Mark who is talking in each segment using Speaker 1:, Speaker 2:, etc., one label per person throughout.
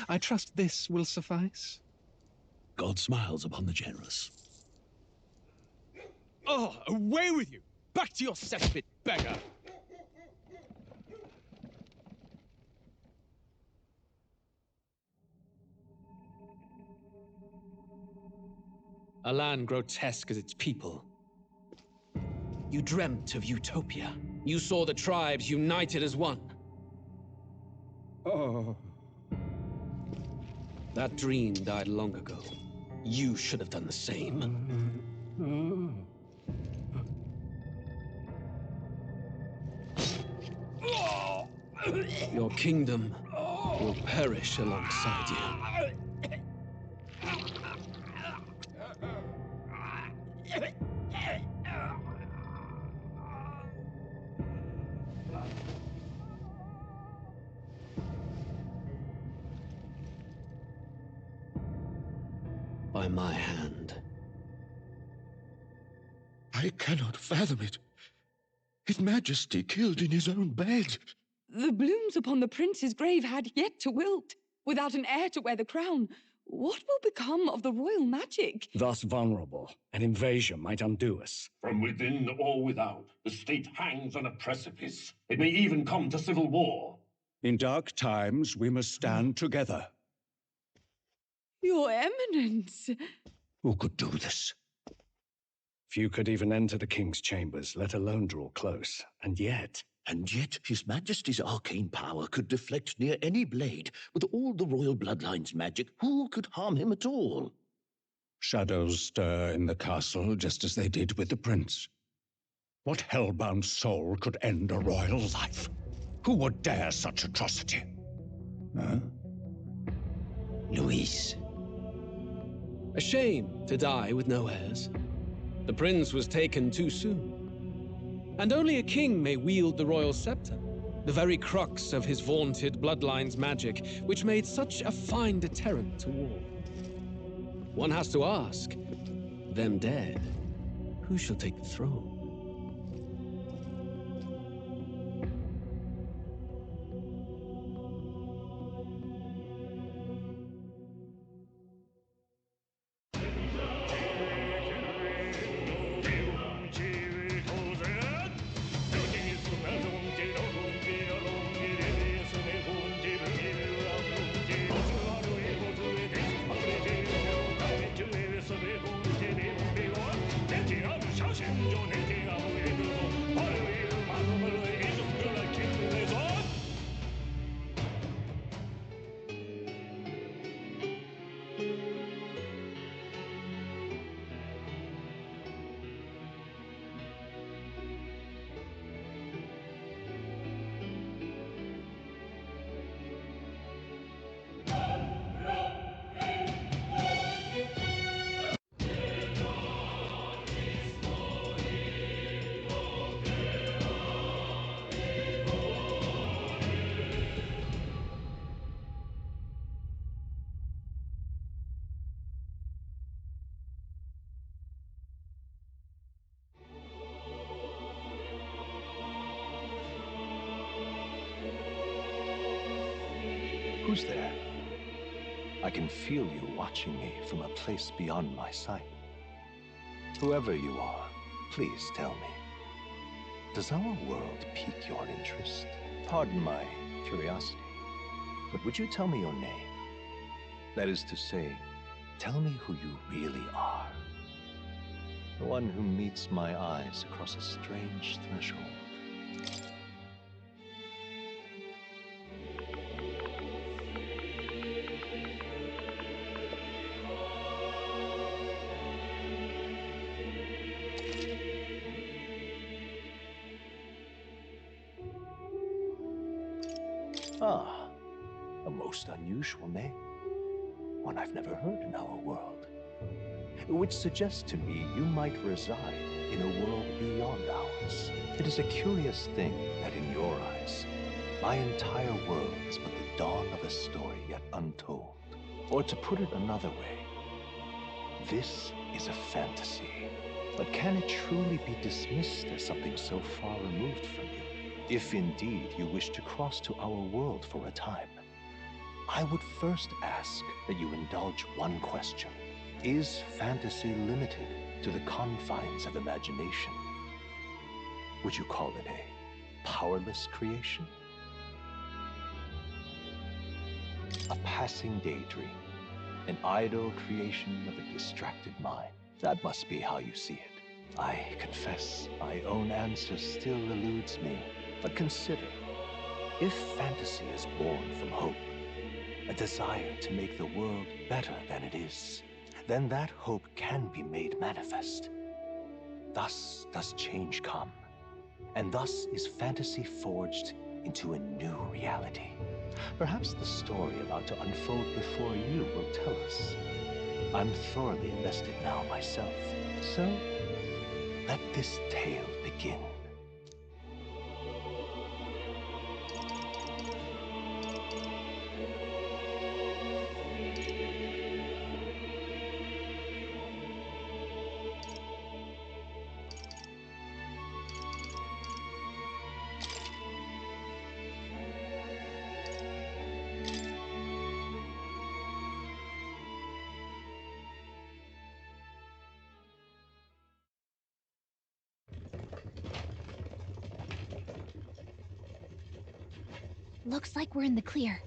Speaker 1: I trust this will suffice.
Speaker 2: God smiles upon the generous.
Speaker 3: Oh, away with you! Back to your cesspit, beggar! A land grotesque as its people. You dreamt of utopia. You saw the tribes united as one.
Speaker 4: Oh.
Speaker 3: That dream died long ago. You should have done the same. Your kingdom will perish alongside you. By my hand.
Speaker 4: I cannot fathom it. His Majesty killed in his own bed.
Speaker 5: The blooms upon the prince's grave had yet to wilt. Without an heir to wear the crown, what will become of the royal magic?
Speaker 6: Thus vulnerable, an invasion might undo us.
Speaker 7: From within or without, the state hangs on a precipice. It may even come to civil war.
Speaker 6: In dark times, we must stand together.
Speaker 5: Your Eminence!
Speaker 6: Who could do this? Few could even enter the king's chambers, let alone draw close. And yet
Speaker 4: His Majesty's arcane power could deflect near any blade. With all the royal bloodline's magic, who could harm him at all?
Speaker 6: shadows stir in the castle just as they did with the prince. What hellbound soul could end a royal life? Who would dare such atrocity? Huh?
Speaker 4: Luis.
Speaker 3: A shame to die with no heirs. The prince was taken too soon. And only a king may wield the royal scepter, the very crux of his vaunted bloodline's magic, which made such a fine deterrent to war. One has to ask, them dead, who shall take the throne?
Speaker 8: Who's there? I can feel you watching me from a place beyond my sight. Whoever you are, please tell me. Does our world pique your interest? Pardon my curiosity, but would you tell me your name? That is to say, tell me who you really are. The one who meets my eyes across a strange threshold. Ah, a most unusual name. One I've never heard in our world. Which suggests to me you might reside in a world beyond ours. It is a curious thing that in your eyes, my entire world is but the dawn of a story yet untold. Or to put it another way, this is a fantasy. But can it truly be dismissed as something so far removed from you? If indeed you wish to cross to our world for a time, I would first ask that you indulge one question. Is fantasy limited to the confines of imagination? Would you call it a powerless creation? A passing daydream, an idle creation of a distracted mind. That must be how you see it. I confess, my own answer still eludes me. But consider, if fantasy is born from hope, a desire to make the world better than it is, then that hope can be made manifest. Thus does change come, and thus is fantasy forged into a new reality. Perhaps the story about to unfold before you will tell us. I'm thoroughly invested now myself, so let this tale begin.
Speaker 9: Looks like we're in the clear.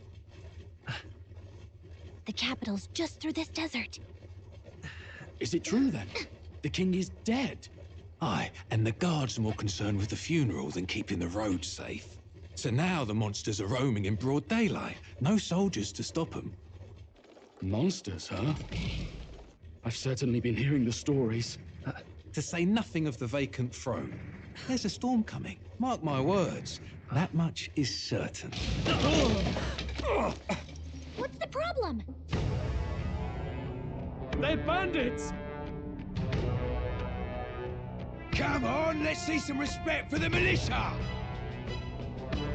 Speaker 9: The capital's just through this desert.
Speaker 2: Is it true then? The king is dead?
Speaker 6: Aye, and the guards are more concerned with the funeral than keeping the roads safe. So now the monsters are roaming in broad daylight. No soldiers to stop them.
Speaker 2: Monsters, huh? I've certainly been hearing the stories.
Speaker 6: To say nothing of the vacant throne. There's a storm coming. Mark my words. That much is certain.
Speaker 9: What's the problem?
Speaker 2: They're bandits!
Speaker 10: Come on, let's see some respect for the militia!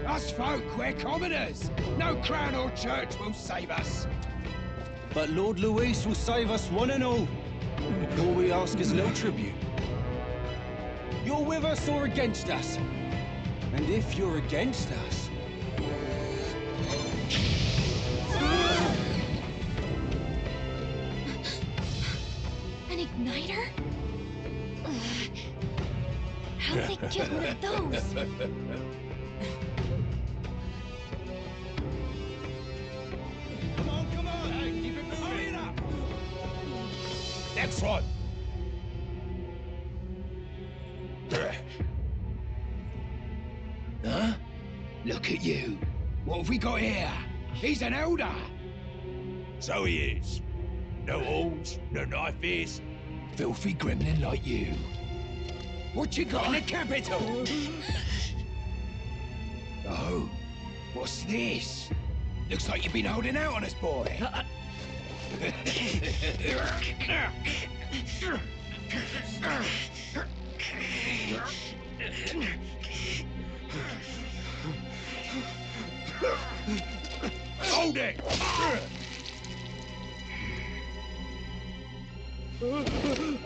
Speaker 10: Us folk, we're commoners. No crown or church will save us.
Speaker 11: But Lord Luis will save us one and all. All we ask is a little tribute. You're with us or against us? And if you're against us...
Speaker 9: An igniter? How'd they get one of those?
Speaker 10: Come on, hey, keep it moving. Hurry it up! Next one! Huh? Look at you. What have we got here? He's an Elda. So he is. No horns, no knife ears. Filthy gremlin like you. What you got in the capital? Oh, what's this? Looks like you've been holding out on us, boy. Hold it!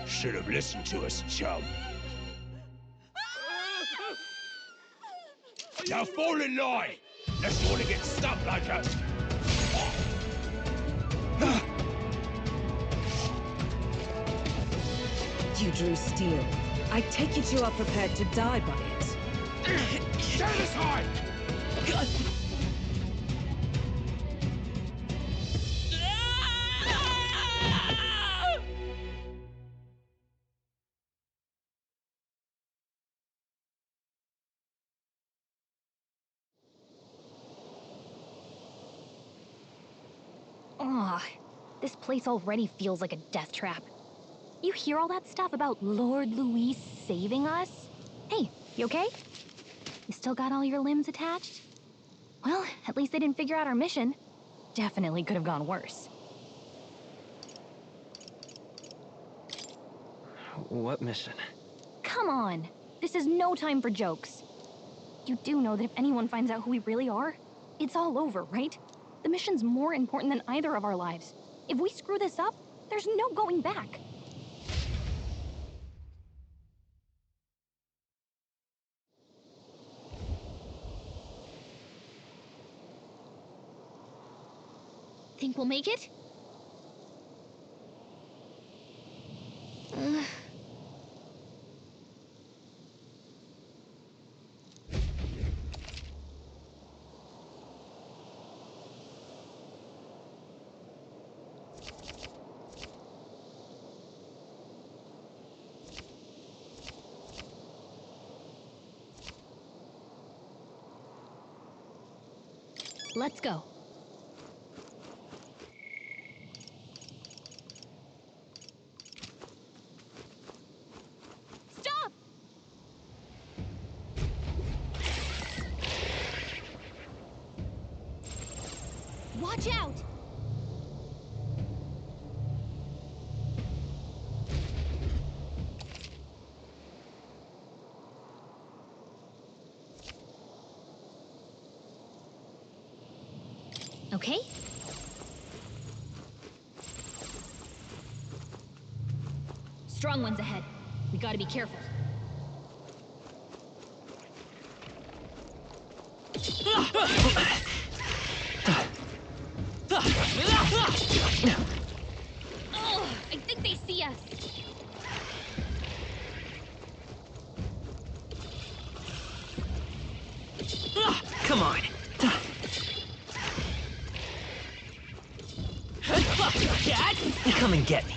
Speaker 10: Should have listened to us, chum. Now fall in line! Unless you want to get stuck like us.
Speaker 12: You drew steel. I take it you are prepared to die by it.
Speaker 10: Stand aside!
Speaker 9: Aw, this place already feels like a death trap. You hear all that stuff about Lord Luis saving us? Hey, you okay? You still got all your limbs attached? Well, at least they didn't figure out our mission. Definitely could have gone worse.
Speaker 11: What mission?
Speaker 9: Come on! This is no time for jokes. You do know that if anyone finds out who we really are, it's all over, right? The mission's more important than either of our lives. If we screw this up, there's no going back. think we'll make it? Let's go. Stop! Watch out! Okay. Strong ones ahead. We gotta be careful. Oh, I think they see us.
Speaker 13: Come on. Come and get me.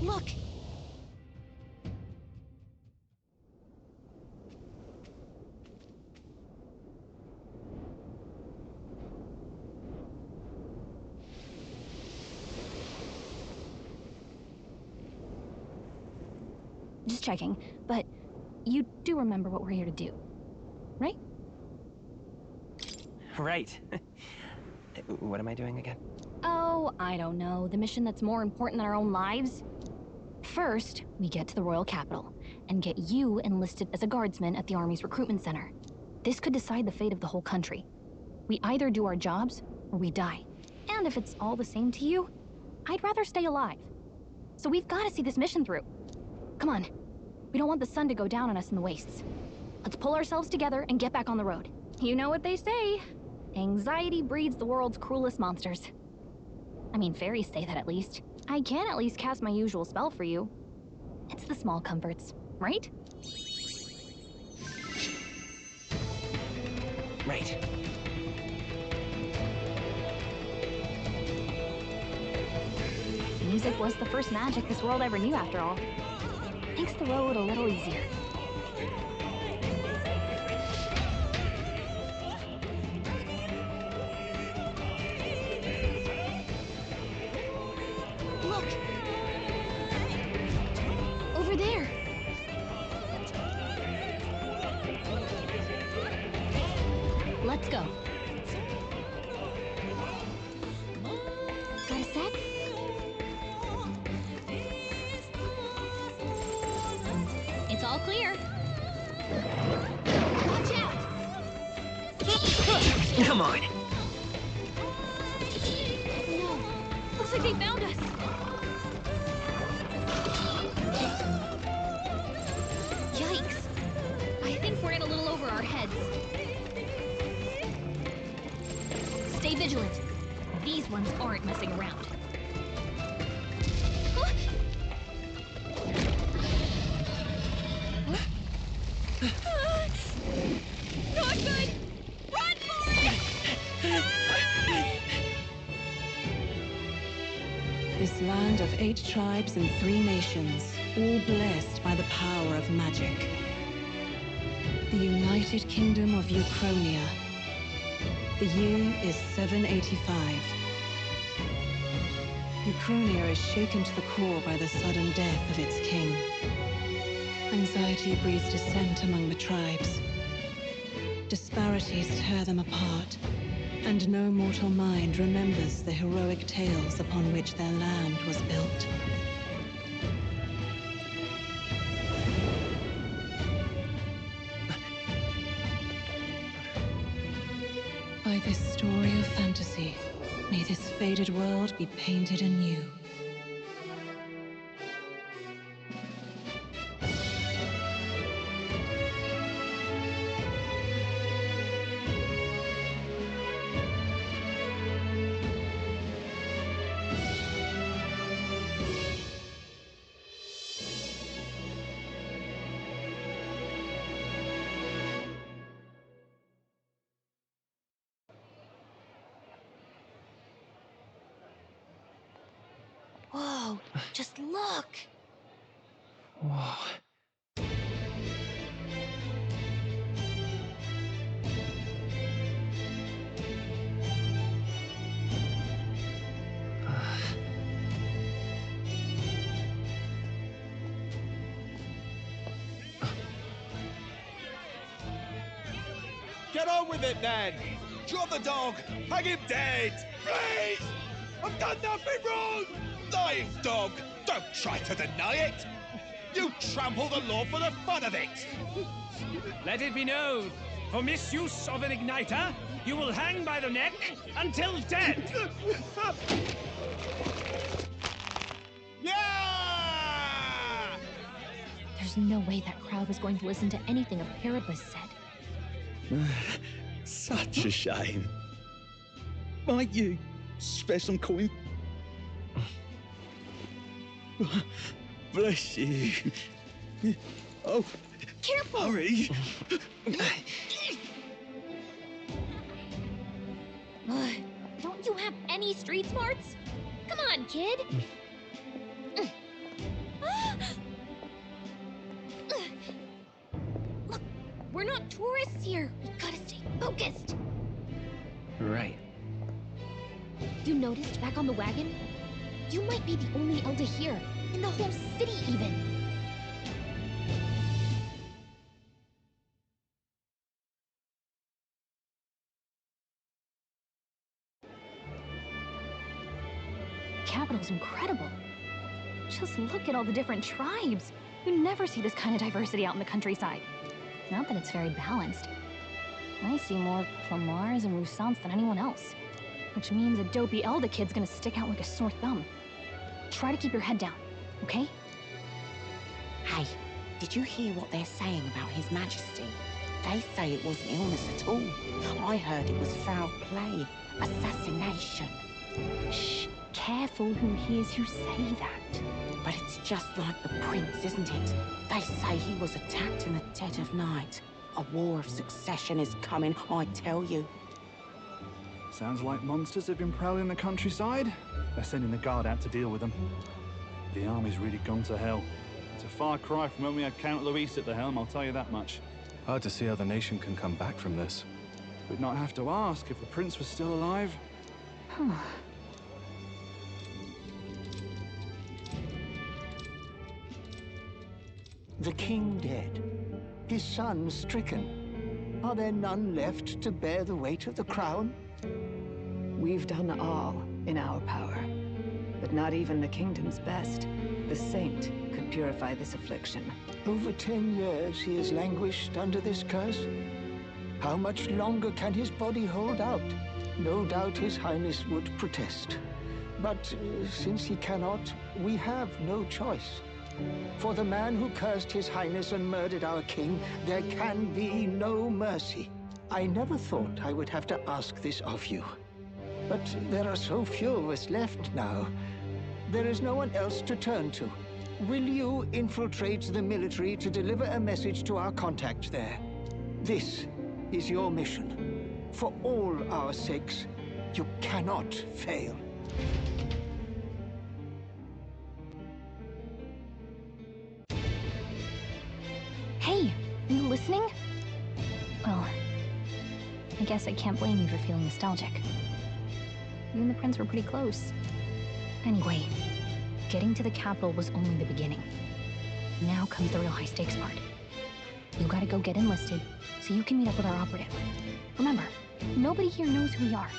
Speaker 9: Look. Just checking, but you do remember what we're here to do, right?
Speaker 13: Right. What am I doing again?
Speaker 9: Oh, I don't know. The mission that's more important than our own lives? First, we get to the royal capital and get you enlisted as a guardsman at the army's recruitment center. This could decide the fate of the whole country. We either do our jobs or we die. And if it's all the same to you, I'd rather stay alive. So we've got to see this mission through. Come on. We don't want the sun to go down on us in the wastes. Let's pull ourselves together and get back on the road. You know what they say. Anxiety breeds the world's cruelest monsters. I mean, fairies say that at least. I can at least cast my usual spell for you. It's the small comforts, right?
Speaker 13: Right.
Speaker 9: Music was the first magic this world ever knew, after all. Makes the road a little easier. Look! Over there! Let's go. Got a sec? It's all clear. Watch out!
Speaker 13: Come on.
Speaker 9: No. Looks like they found us. Yikes. I think we're in a little over our heads. Stay vigilant. These ones aren't messing around. Not good! Run for it!
Speaker 12: This land of 8 tribes and 3 nations, all blessed by the power of magic. The United Kingdom of Euchronia. The year is 785. Euchronia is shaken to the core by the sudden death of its king. Anxiety breeds dissent among the tribes. Disparities tear them apart, and no mortal mind remembers the heroic tales upon which their land was built. by this story of fantasy, may this faded world be painted anew.
Speaker 9: Whoa, just look!
Speaker 13: Whoa.
Speaker 11: Get on with it, then! Drop the dog! Hang him dead! Please! I've done nothing wrong! Lying dog! Don't try to deny it! You trample the law for the fun of it!
Speaker 14: Let it be known, for misuse of an igniter, you will hang by the neck until dead!
Speaker 11: Yeah!
Speaker 9: There's no way that crowd was going to listen to anything a Paribus said.
Speaker 15: Such a shame. Might you spare some coin? Bless you. Oh,
Speaker 9: careful!
Speaker 15: Hurry!
Speaker 9: Don't you have any street smarts? Come on, kid! Look, we're not tourists here. We gotta stay focused.
Speaker 13: Right.
Speaker 9: You noticed back on the wagon? You might be the only Elda here, in the whole city even. Capital's incredible. Just look at all the different tribes. You never see this kind of diversity out in the countryside. Not that it's very balanced. I see more Plamars and Roussants than anyone else. Which means a dopey Elda kid's gonna stick out like a sore thumb. Try to keep your head down, okay?
Speaker 16: Hey, did you hear what they're saying about His Majesty? They say it wasn't illness at all. I heard it was foul play, assassination.
Speaker 9: Shh, careful who hears you say that.
Speaker 16: But it's just like the prince, isn't it? They say he was attacked in the dead of night. A war of succession is coming, I tell you.
Speaker 17: Sounds like monsters have been prowling the countryside. They're sending the guard out to deal with them. The army's really gone to hell. It's a far cry from when we had Count Luis at the helm, I'll tell you that much.
Speaker 8: Hard to see how the nation can come back from this.
Speaker 17: We'd not have to ask if the prince was still alive.
Speaker 18: The king dead, his son stricken. Are there none left to bear the weight of the crown?
Speaker 19: We've done all in our power, but not even the kingdom's best, the saint, could purify this affliction.
Speaker 18: Over 10 years he has languished under this curse. How much longer can his body hold out? No doubt his highness would protest. But since he cannot, we have no choice. For the man who cursed his highness and murdered our king, there can be no mercy. I never thought I would have to ask this of you. But there are so few of us left now. There is no one else to turn to. Will you infiltrate the military to deliver a message to our contact there? This is your mission. For all our sakes, you cannot fail.
Speaker 9: Hey, are you listening? Well, I guess I can't blame you for feeling nostalgic. You and the prince were pretty close. Anyway, getting to the capital was only the beginning. Now comes the real high-stakes part. You gotta go get enlisted, so you can meet up with our operative. Remember, nobody here knows who we are.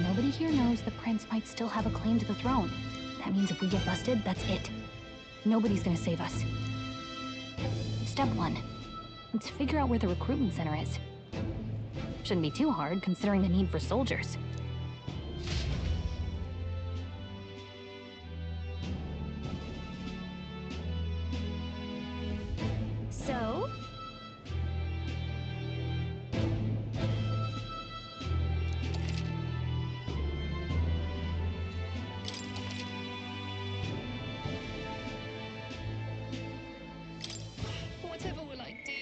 Speaker 9: Nobody here knows the prince might still have a claim to the throne. That means if we get busted, that's it. Nobody's gonna save us. Step 1. Let's figure out where the recruitment center is. Shouldn't be too hard, considering the need for soldiers. So?
Speaker 5: Whatever will I do?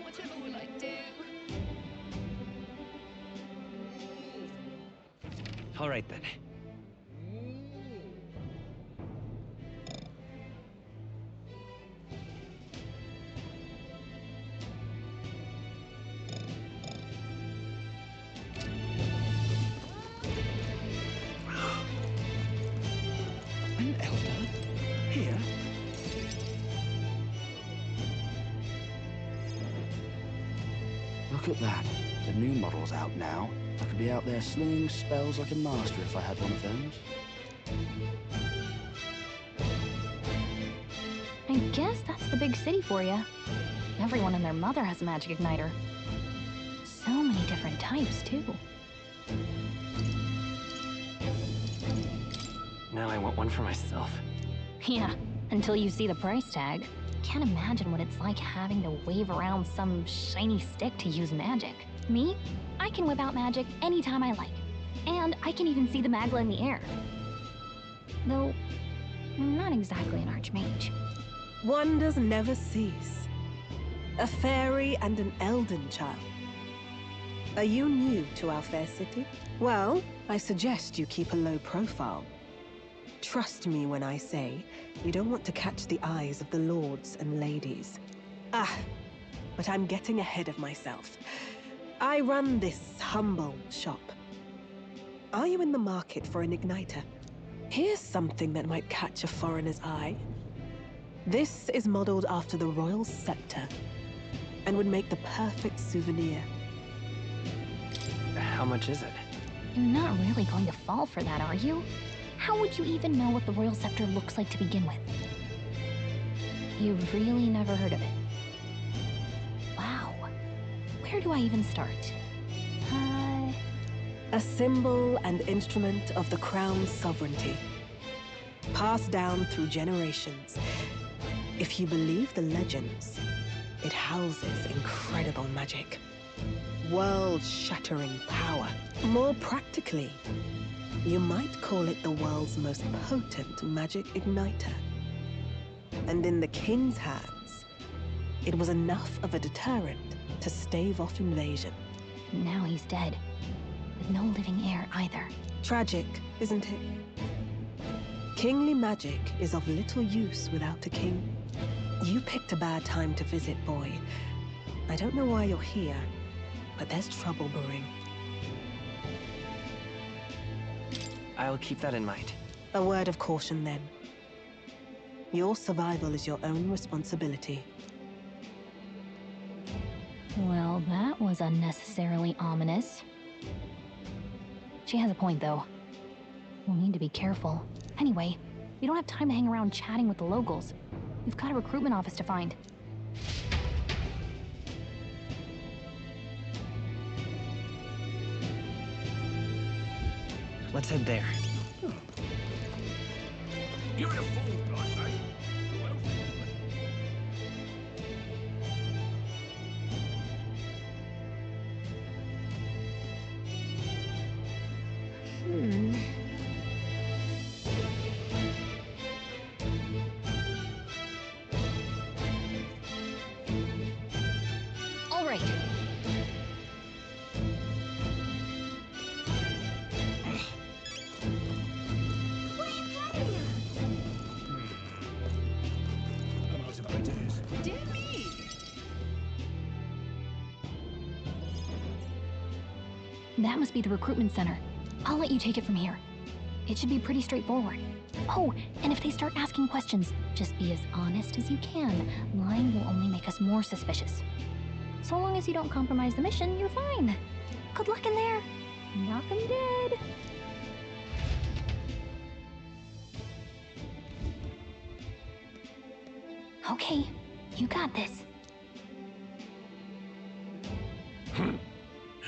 Speaker 5: Whatever will I do?
Speaker 13: All right then.
Speaker 15: An Elda? Here?
Speaker 20: Look at that. The new model's out now. I could be out there slinging spells like a master if I had one of those.
Speaker 9: I guess that's the big city for you. Everyone and their mother has a magic igniter. So many different types, too.
Speaker 13: Now I want one for myself.
Speaker 9: Yeah, until you see the price tag. Can't imagine what it's like having to wave around some shiny stick to use magic. Me? I can whip out magic anytime I like. And I can even see the magla in the air. Though, I'm not exactly an archmage.
Speaker 21: Wonders never cease. A fairy and an elden child. Are you new to our fair city? Well, I suggest you keep a low profile. Trust me when I say you don't want to catch the eyes of the lords and ladies. But I'm getting ahead of myself. I run this humble shop. Are you in the market for an igniter? Here's something that might catch a foreigner's eye. This is modeled after the royal scepter and would make the perfect souvenir.
Speaker 13: How much is it?
Speaker 9: You're not really going to fall for that, are you? How would you even know what the royal scepter looks like to begin with? You've really never heard of it. Wow. Where do I even start?
Speaker 21: A symbol and instrument of the crown's sovereignty. Passed down through generations. If you believe the legends, it houses incredible magic. World-shattering power. More practically, you might call it the world's most potent magic igniter. And in the king's hands, it was enough of a deterrent to stave off invasion.
Speaker 9: Now he's dead. With no living heir either.
Speaker 21: Tragic, isn't it? Kingly magic is of little use without a king. You picked a bad time to visit, boy. I don't know why you're here, but there's trouble brewing.
Speaker 13: I'll keep that in mind.
Speaker 21: A word of caution, then. Your survival is your own responsibility.
Speaker 9: Well, that was unnecessarily ominous. She has a point, though. We'll need to be careful. Anyway, we don't have time to hang around chatting with the locals. We've got a recruitment office to find.
Speaker 13: Let's head there.
Speaker 10: You're a fool, I say.
Speaker 9: All right.
Speaker 10: I'm out of ideas.
Speaker 5: Dear me!
Speaker 9: That must be the recruitment center. I'll let you take it from here. It should be pretty straightforward. Oh, and if they start asking questions, just be as honest as you can. Lying will only make us more suspicious. So long as you don't compromise the mission, you're fine. Good luck in there. Knock 'em dead. Okay, you got this.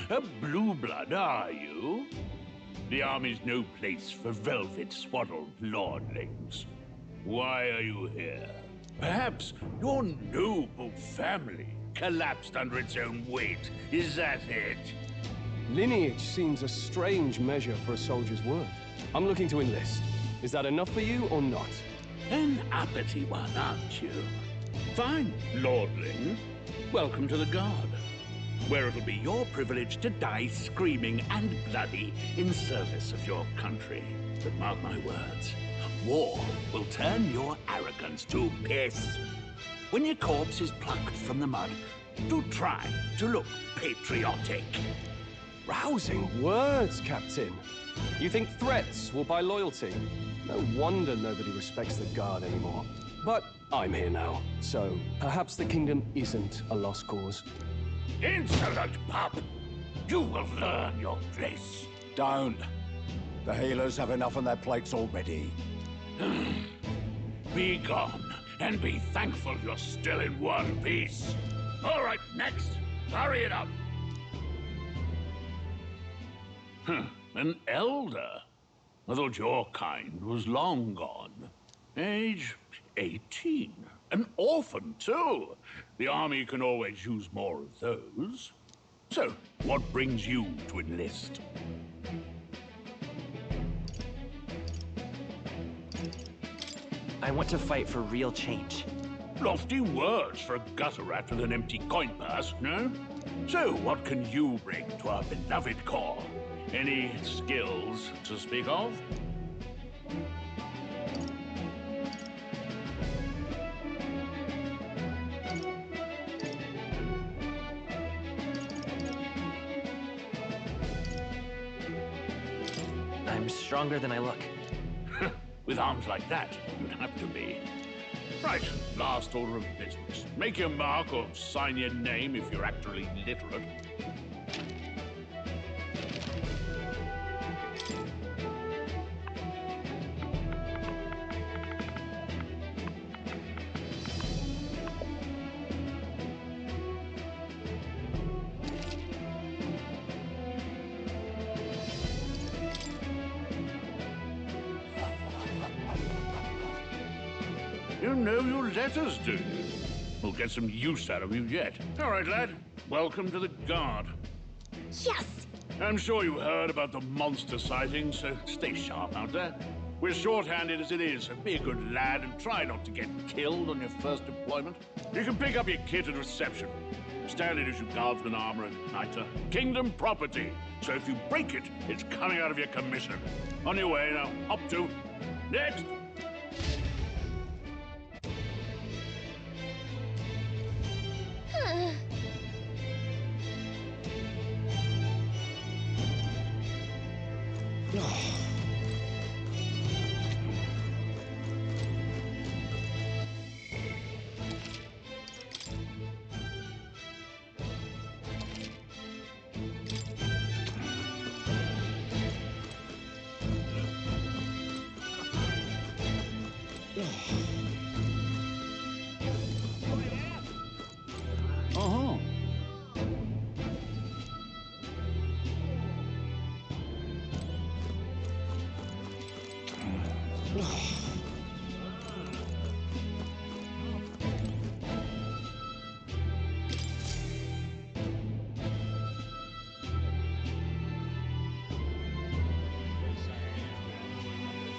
Speaker 10: A blue blood, are you? The army's no place for velvet-swaddled lordlings. Why are you here? Perhaps your noble family collapsed under its own weight. Is that it?
Speaker 11: Lineage seems a strange measure for a soldier's worth. I'm looking to enlist. Is that enough for you or not?
Speaker 10: An uppity one, aren't you? Fine, lordling. Welcome to the Guard, where it'll be your privilege to die screaming and bloody in service of your country. But mark my words, war will turn your arrogance to piss. When your corpse is plucked from the mud, do try to look patriotic.
Speaker 11: Rousing words, Captain. You think threats will buy loyalty? No wonder nobody respects the Guard anymore. But I'm here now, so perhaps the kingdom isn't a lost cause.
Speaker 10: Insolent pup! You will learn your place.
Speaker 1: Don't. The healers have enough on their plates already.
Speaker 10: Be gone, and be thankful you're still in one piece. All right, next. Hurry it up. An Elda? I thought your kind was long gone. Age 18. An orphan, too. The army can always use more of those. So, what brings you to enlist?
Speaker 13: I want to fight for real change.
Speaker 10: Lofty words for a gutter rat with an empty coin purse, no? So, what can you bring to our beloved corps? Any skills to speak of?
Speaker 13: I'm stronger than I look.
Speaker 10: With arms like that, you'd have to be. Right, last order of business. Make your mark or sign your name if you're actually literate. You know your letters, do you? We'll get some use out of you yet. All right, lad. Welcome to the Guard.
Speaker 9: Yes!
Speaker 10: I'm sure you heard about the monster sightings, so stay sharp out there. We're short-handed as it is, so be a good lad and try not to get killed on your first deployment. You can pick up your kit at reception. Standard issue guardsman armor and igniter. Kingdom property. So if you break it, it's coming out of your commission. On your way now. Up to. Next!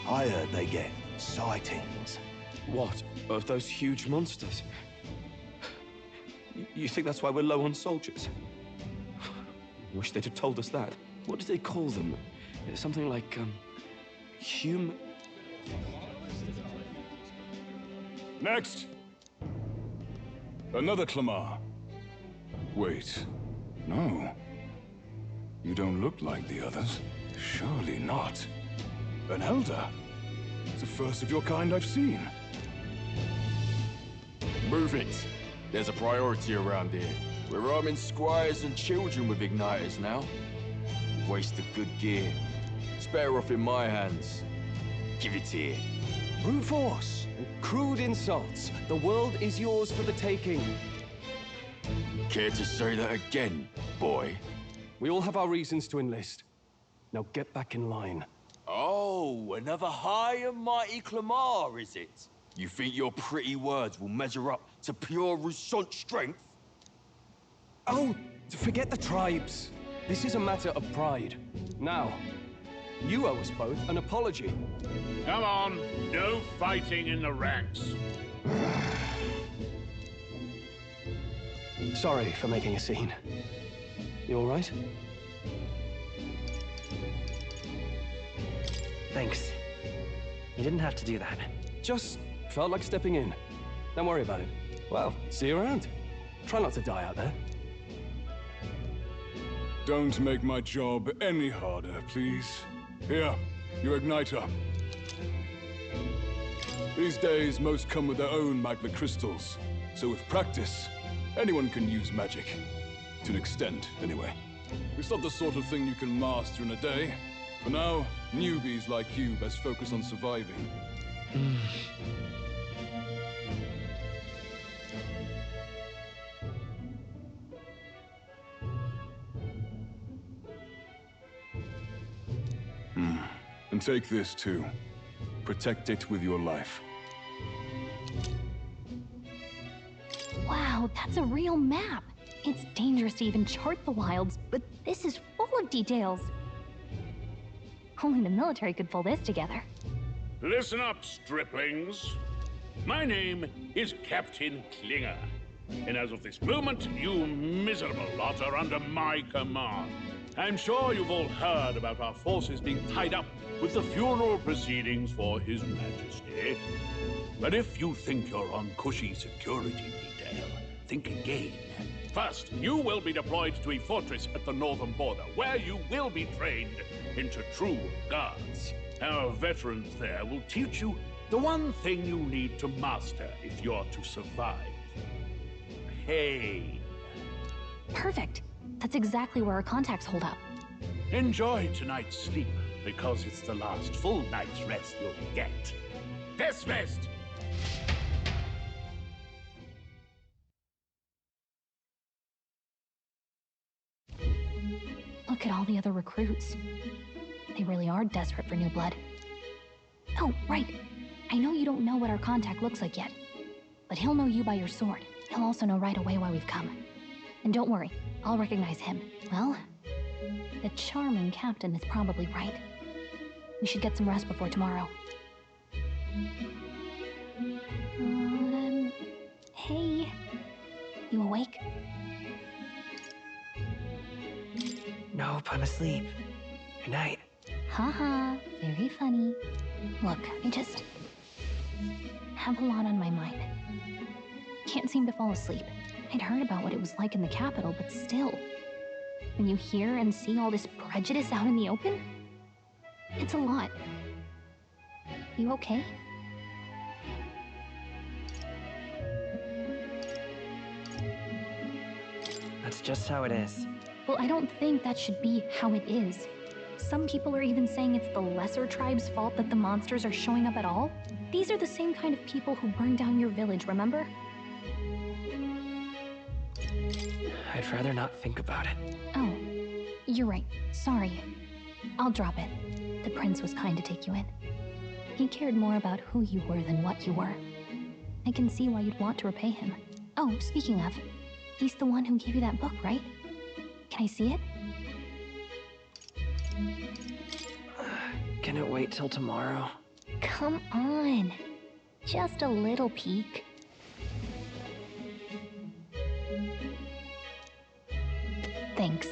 Speaker 1: I heard they get sightings.
Speaker 11: What? Of those huge monsters? You think that's why we're low on soldiers? Wish they'd have told us that. What do they call them? Something like, human...
Speaker 22: Next! Another Clamar. Wait, no. You don't look like the others. Surely not. An Elder? It's the first of your kind I've seen.
Speaker 23: Move it. There's a priority around here. We're arming squires and children with igniters now. Waste of good gear. It's better off in my hands. Give it here.
Speaker 3: Brute force and crude insults. The world is yours for the taking.
Speaker 23: Care to say that again, boy?
Speaker 3: We all have our reasons to enlist. Now get back in line.
Speaker 23: Oh, another high and mighty clamor, is it? You think your pretty words will measure up to pure Rousseau strength?
Speaker 3: Oh, forget the tribes. This is a matter of pride. Now, you owe us both an apology.
Speaker 4: Come on, no fighting in the ranks.
Speaker 3: Sorry for making a scene. You all right?
Speaker 13: Thanks. You didn't have to do that.
Speaker 3: Just felt like stepping in. Don't worry about it. Well, see you around. Try not to die out there.
Speaker 22: Don't make my job any harder, please. Here, your igniter. These days, most come with their own magma crystals. So with practice, anyone can use magic. To an extent, anyway. It's not the sort of thing you can master in a day. For now, newbies like you best focus on surviving. And take this too. Protect it with your life.
Speaker 9: Wow, that's a real map. It's dangerous to even chart the wilds, but this is full of details. Only the military could pull this together.
Speaker 4: Listen up, striplings. My name is Captain Klinger, and as of this moment, you miserable lot are under my command. I'm sure you've all heard about our forces being tied up with the funeral proceedings for His Majesty. But if you think you're on cushy security detail, think again. First, you will be deployed to a fortress at the northern border, where you will be trained into true guards. Our veterans there will teach you the one thing you need to master if you're to survive. Pain.
Speaker 9: Perfect. That's exactly where our contacts hold up.
Speaker 4: Enjoy tonight's sleep, because it's the last full night's rest you'll get. Dismissed!
Speaker 9: Look at all the other recruits. They really are desperate for new blood. Oh, right. I know you don't know what our contact looks like yet, but he'll know you by your sword. He'll also know right away why we've come. And don't worry, I'll recognize him. Well, the charming captain is probably right. We should get some rest before tomorrow. Hey. You awake?
Speaker 13: Nope, I'm asleep. Good night.
Speaker 9: Haha, very funny. Look, I just have a lot on my mind. Can't seem to fall asleep. I'd heard about what it was like in the capital, but still. When you hear and see all this prejudice out in the open, it's a lot. You okay?
Speaker 13: That's just how it is.
Speaker 9: Well, I don't think that should be how it is. Some people are even saying it's the lesser tribe's fault that the monsters are showing up at all. These are the same kind of people who burned down your village, remember?
Speaker 13: I'd rather not think about it.
Speaker 9: Oh, you're right. Sorry. I'll drop it. The prince was kind to take you in. He cared more about who you were than what you were. I can see why you'd want to repay him. Oh, speaking of, he's the one who gave you that book, right? Can I see it?
Speaker 13: Can it wait till tomorrow?
Speaker 9: Come on. Just a little peek. Thanks.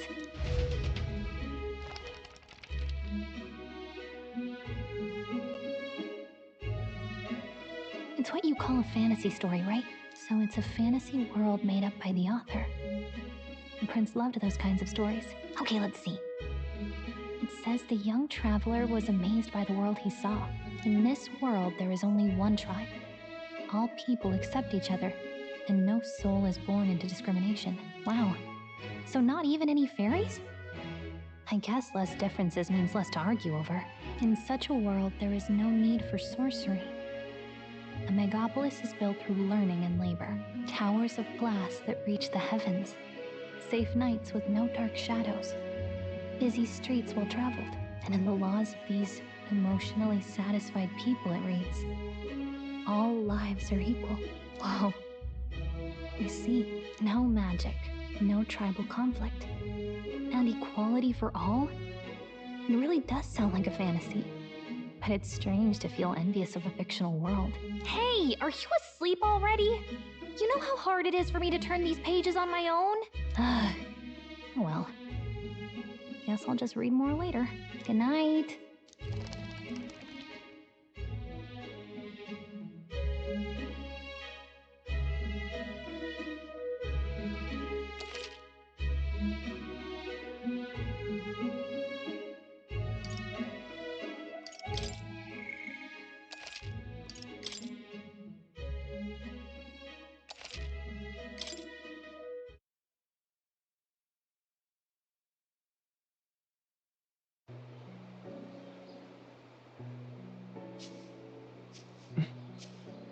Speaker 9: It's what you call a fantasy story, right? So it's a fantasy world made up by the author. The prince loved those kinds of stories. Okay, let's see. It says the young traveler was amazed by the world he saw. In this world, there is only one tribe. All people accept each other, and no soul is born into discrimination. Wow. So not even any fairies? I guess less differences means less to argue over. In such a world, there is no need for sorcery. A megapolis is built through learning and labor. Towers of glass that reach the heavens. Safe nights with no dark shadows. Busy streets well traveled. And in the laws of these emotionally satisfied people, it reads, all lives are equal. Whoa. You see, no magic, no tribal conflict, and equality for all? It really does sound like a fantasy. But it's strange to feel envious of a fictional world.
Speaker 2: Hey, are you asleep already? You know how hard it is for me to turn these pages on my own?
Speaker 9: Well, guess I'll just read more later. Good night.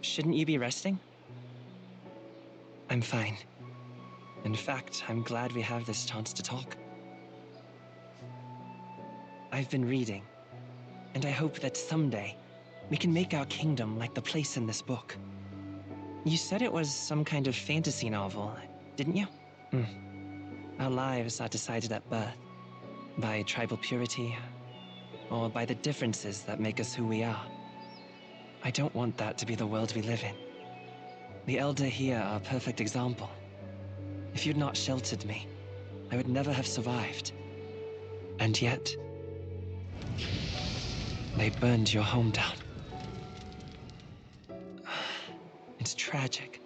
Speaker 13: Shouldn't you be resting? I'm fine. In fact, I'm glad we have this chance to talk. I've been reading, and I hope that someday we can make our kingdom like the place in this book. You said it was some kind of fantasy novel, didn't you? Our lives are decided at birth, by tribal purity, or by the differences that make us who we are. I don't want that to be the world we live in. The Elder here are a perfect example. If you'd not sheltered me, I would never have survived. And yet, they burned your home down. It's tragic,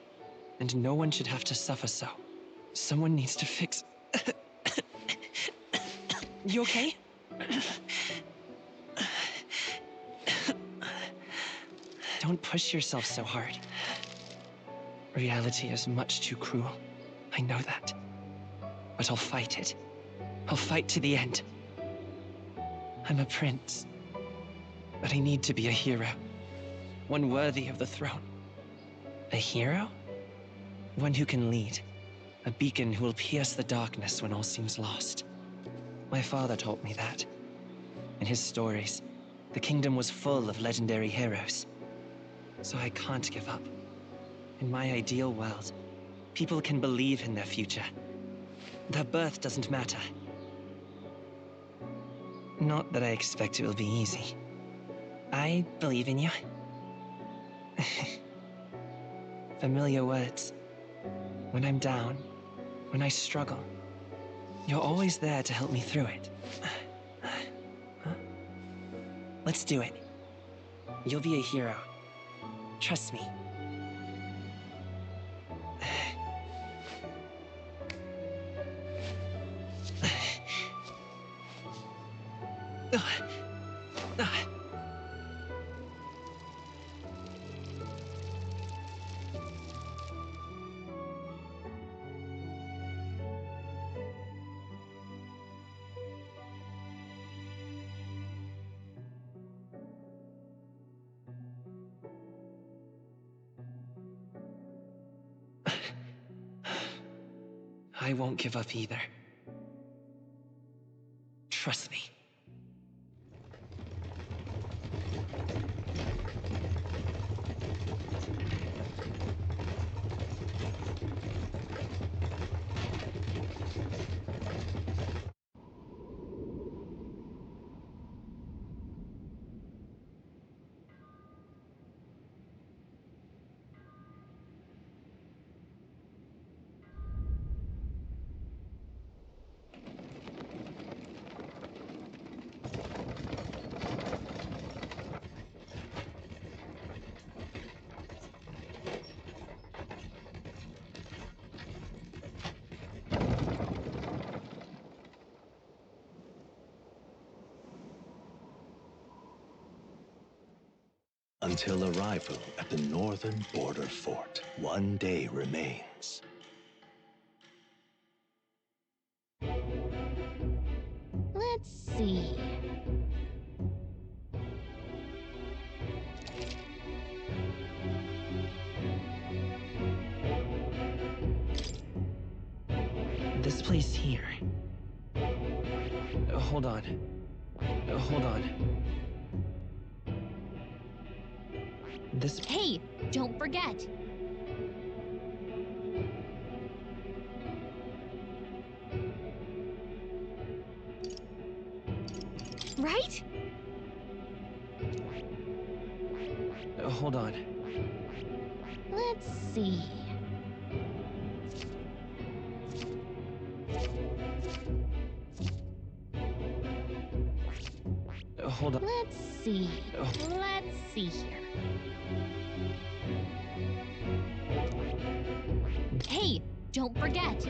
Speaker 13: and no one should have to suffer so. Someone needs to fix... You okay? Don't push yourself so hard. Reality is much too cruel. I know that. But I'll fight it. I'll fight to the end. I'm a prince. But I need to be a hero. One worthy of the throne. A hero? One who can lead. A beacon who will pierce the darkness when all seems lost. My father taught me that. In his stories, the kingdom was full of legendary heroes. So I can't give up. In my ideal world, people can believe in their future. Their birth doesn't matter. Not that I expect it will be easy. I believe in you. Familiar words. When I'm down, when I struggle, you're always there to help me through it. Let's do it. You'll be a hero. Trust me. I won't give up either. Trust me.
Speaker 8: Until arrival at the northern border fort, one day remains.
Speaker 2: Let's see.
Speaker 13: This place here. Hold on. Hold on. This...
Speaker 2: Hey, don't forget. Right?
Speaker 13: Hold on.
Speaker 2: Let's see.
Speaker 13: Hold on.
Speaker 2: Let's see. Let's see here. Hey, don't forget.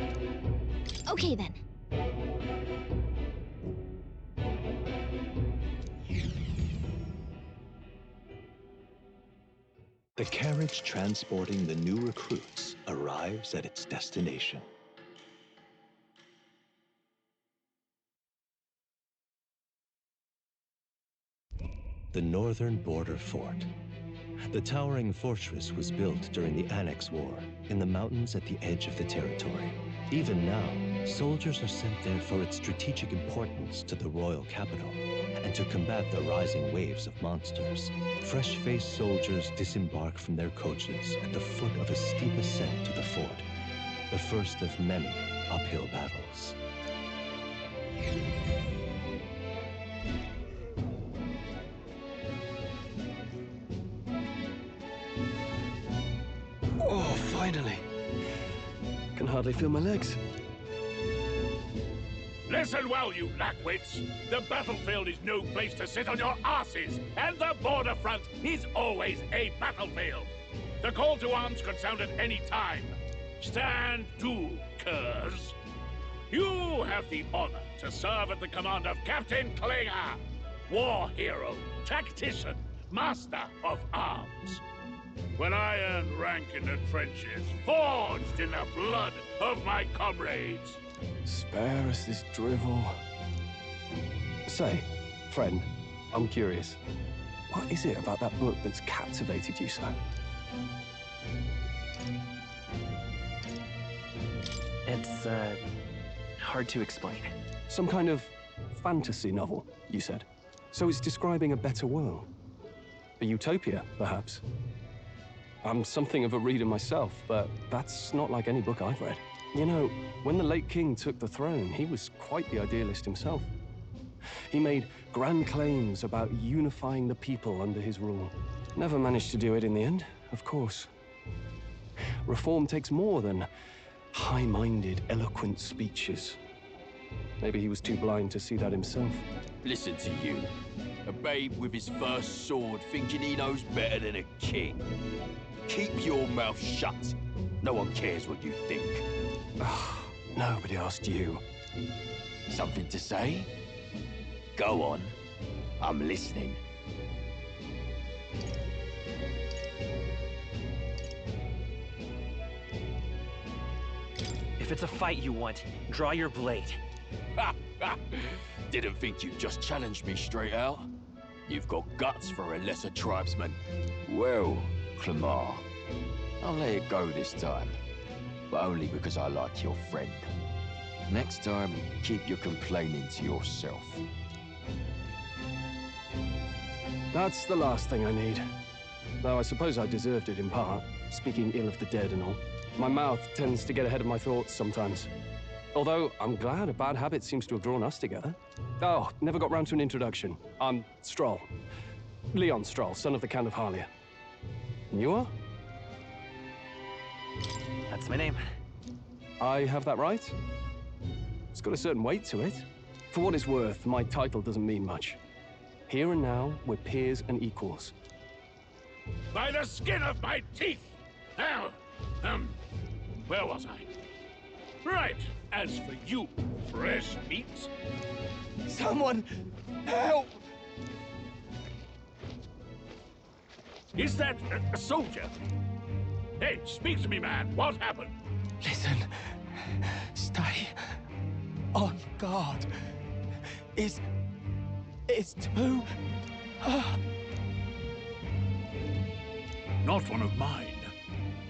Speaker 2: Okay then.
Speaker 8: The carriage transporting the new recruits arrives at its destination. The northern border fort. The towering fortress was built during the Annex War in the mountains at the edge of the territory. Even now, soldiers are sent there for its strategic importance to the royal capital and to combat the rising waves of monsters. Fresh-faced soldiers disembark from their coaches at the foot of a steep ascent to the fort, the first of many uphill battles.
Speaker 3: Oh, finally. Can hardly feel my legs.
Speaker 4: Listen well, you lackwits. The battlefield is no place to sit on your asses, and the border front is always a battlefield. The call to arms could sound at any time. Stand to, curs. You have the honor to serve at the command of Captain Klinger, war hero, tactician, master of arms. When I earned rank in the trenches, forged in the blood of my comrades.
Speaker 3: Spare us this drivel. Say, friend, I'm curious. What is it about that book that's captivated you so?
Speaker 13: It's, hard to explain.
Speaker 3: Some kind of fantasy novel, you said. So it's describing a better world. A utopia, perhaps. I'm something of a reader myself, but that's not like any book I've read. You know, when the late king took the throne, he was quite the idealist himself. He made grand claims about unifying the people under his rule. Never managed to do it in the end, of course. Reform takes more than high-minded, eloquent speeches. Maybe he was too blind to see that himself.
Speaker 23: Listen to you. A babe with his first sword thinking he knows better than a king. Keep your mouth shut. No one cares what you think.
Speaker 3: Nobody asked you.
Speaker 23: Something to say? Go on. I'm listening.
Speaker 13: If it's a fight you want, draw your blade.
Speaker 23: Didn't think you'd just challenge me straight out. You've got guts for a lesser tribesman. Well, Clemar, I'll let it go this time. But only because I like your friend. Next time, keep your complaining to yourself.
Speaker 3: That's the last thing I need. Though I suppose I deserved it in part, speaking ill of the dead and all. My mouth tends to get ahead of my thoughts sometimes. Although, I'm glad a bad habit seems to have drawn us together. Oh, never got round to an introduction. I'm Stroll. Leon Stroll, son of the Count of Harlia. And you are?
Speaker 13: That's my name.
Speaker 3: I have that right? It's got a certain weight to it. For what it's worth, my title doesn't mean much. Here and now, we're peers and equals.
Speaker 4: By the skin of my teeth! Now, where was I? Right, as for you, fresh meat...
Speaker 23: Someone, help!
Speaker 4: Is that a soldier? Hey, speak to me, man. What happened?
Speaker 10: Listen. Stay on guard. It's too...
Speaker 4: Not one of mine.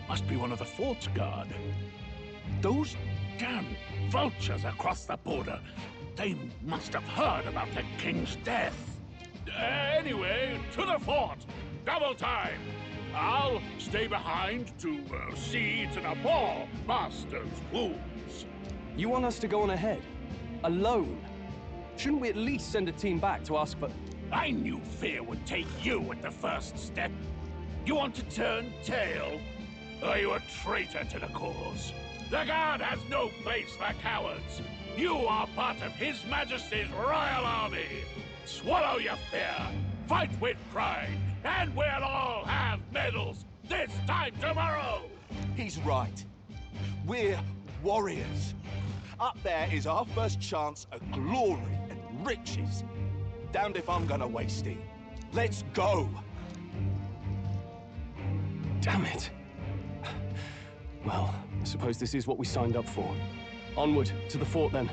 Speaker 4: Must be one of the fort's guard.
Speaker 23: Those
Speaker 4: Damn vultures across the border. They must have heard about the king's death. Anyway, to the fort. Double time. I'll stay behind to see to the poor master's wounds.
Speaker 3: You want us to go on ahead? Alone? Shouldn't we at least send a team back to ask for...
Speaker 4: I knew fear would take you at the first step. You want to turn tail? Are you a traitor to the cause? The Guard has no place for cowards. You are part of His Majesty's Royal Army. Swallow your fear, fight with pride, and we'll all have medals this time tomorrow!
Speaker 8: He's right. We're warriors. Up there is our first chance at glory and riches. Damned if I'm gonna waste it. Let's go!
Speaker 3: Damn it. Well, I suppose this is what we signed up for. Onward, to the fort then.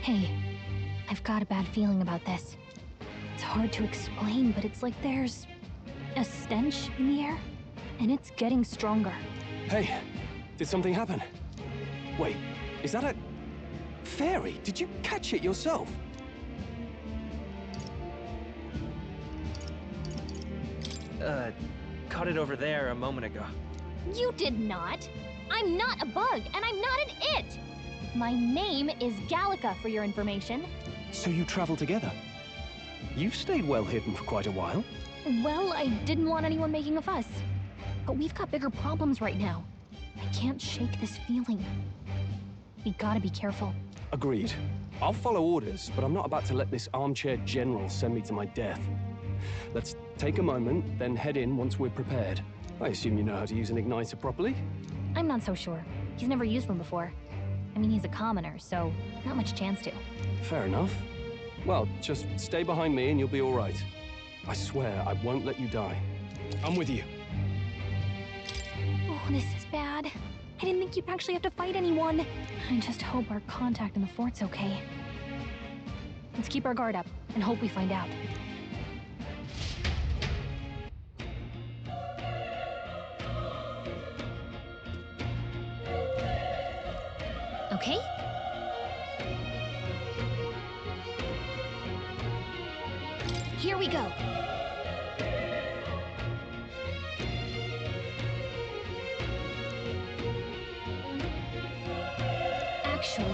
Speaker 9: Hey, I've got a bad feeling about this. It's hard to explain, but it's like there's a stench in the air, and it's getting stronger.
Speaker 3: Hey, did something happen? Wait, is that a fairy? Did you catch it yourself?
Speaker 13: Caught it over there a moment ago.
Speaker 9: You did not. I'm not a bug, and I'm not an it. My name is Gallica, for your information.
Speaker 3: So you travel together? You've stayed well hidden for quite a while.
Speaker 9: Well, I didn't want anyone making a fuss. But we've got bigger problems right now. I can't shake this feeling. We gotta be careful.
Speaker 3: Agreed. I'll follow orders, but I'm not about to let this armchair general send me to my death. Let's take a moment, then head in once we're prepared. I assume you know how to use an igniter properly?
Speaker 9: I'm not so sure. He's never used one before. I mean, he's a commoner, so not much chance to.
Speaker 3: Fair enough. Well, just stay behind me and you'll be all right. I swear I won't let you die. I'm with you.
Speaker 9: Oh, this is bad. I didn't think you'd actually have to fight anyone. I just hope our contact in the fort's okay. Let's keep our guard up and hope we find out. Okay? Here we go. Actually...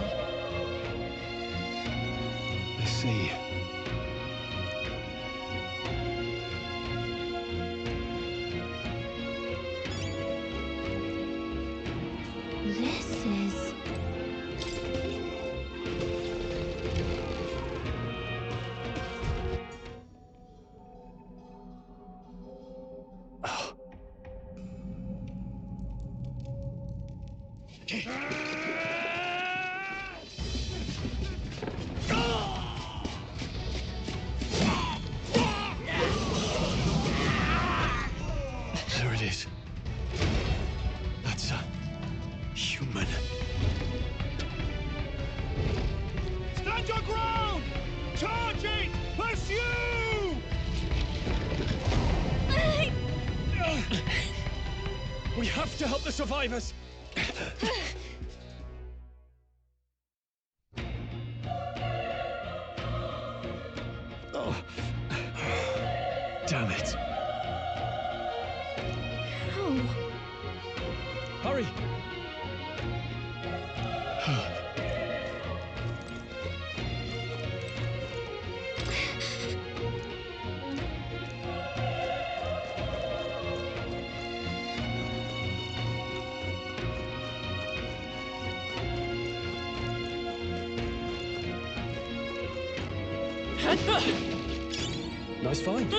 Speaker 3: I see.
Speaker 9: This is...
Speaker 11: There it is. That's a human.
Speaker 10: Stand your ground! Charging! Pursue!
Speaker 11: We have to help the survivors! Oh. Damn it.
Speaker 9: Oh.
Speaker 11: Hurry!
Speaker 3: Nice find.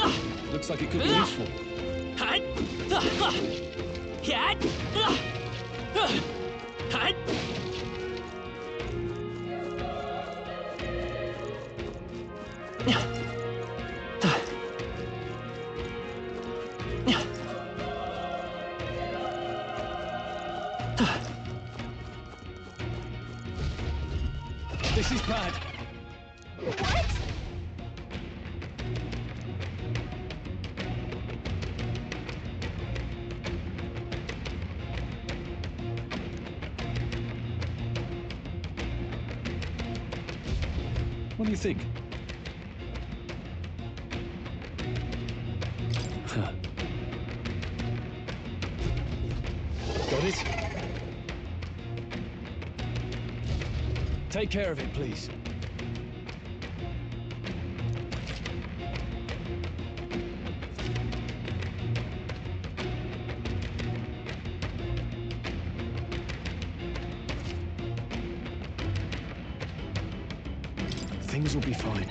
Speaker 3: Looks like it could be useful.
Speaker 11: This is bad.
Speaker 9: What?
Speaker 3: What do you think? Huh. Got it? Take care of it, please. Things will be fine.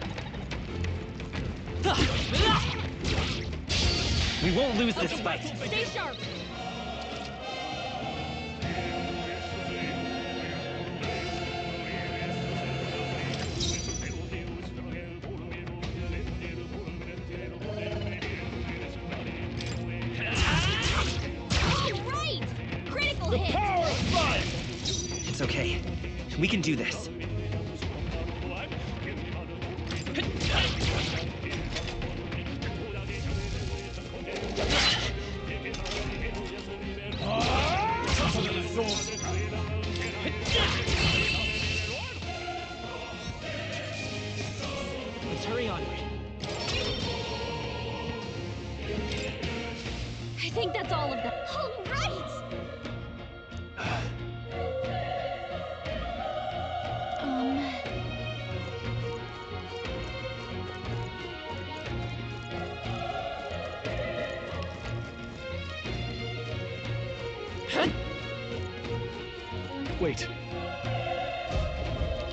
Speaker 13: We won't lose this fight.
Speaker 2: Stay sharp. Right! Critical hit!
Speaker 13: Power of fire! It's okay. We can do this. Let's hurry onward.
Speaker 2: I think that's all of them. All right!
Speaker 3: Wait.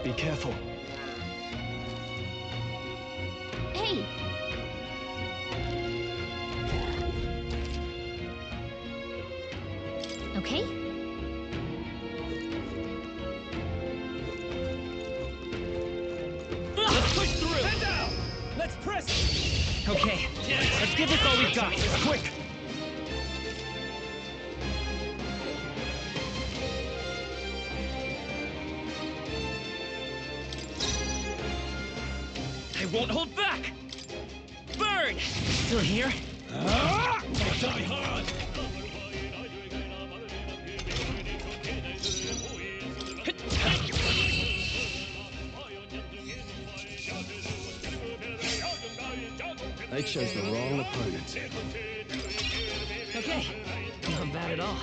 Speaker 3: Be careful.
Speaker 2: Hey! Okay?
Speaker 14: Let's push through! Head down! Let's press!
Speaker 13: Okay, let's give this all we've got.
Speaker 3: Quick!
Speaker 13: I won't hold back! Burn! Still here?
Speaker 14: Die hard!
Speaker 3: They chose the wrong opponent.
Speaker 13: Okay, not bad at all.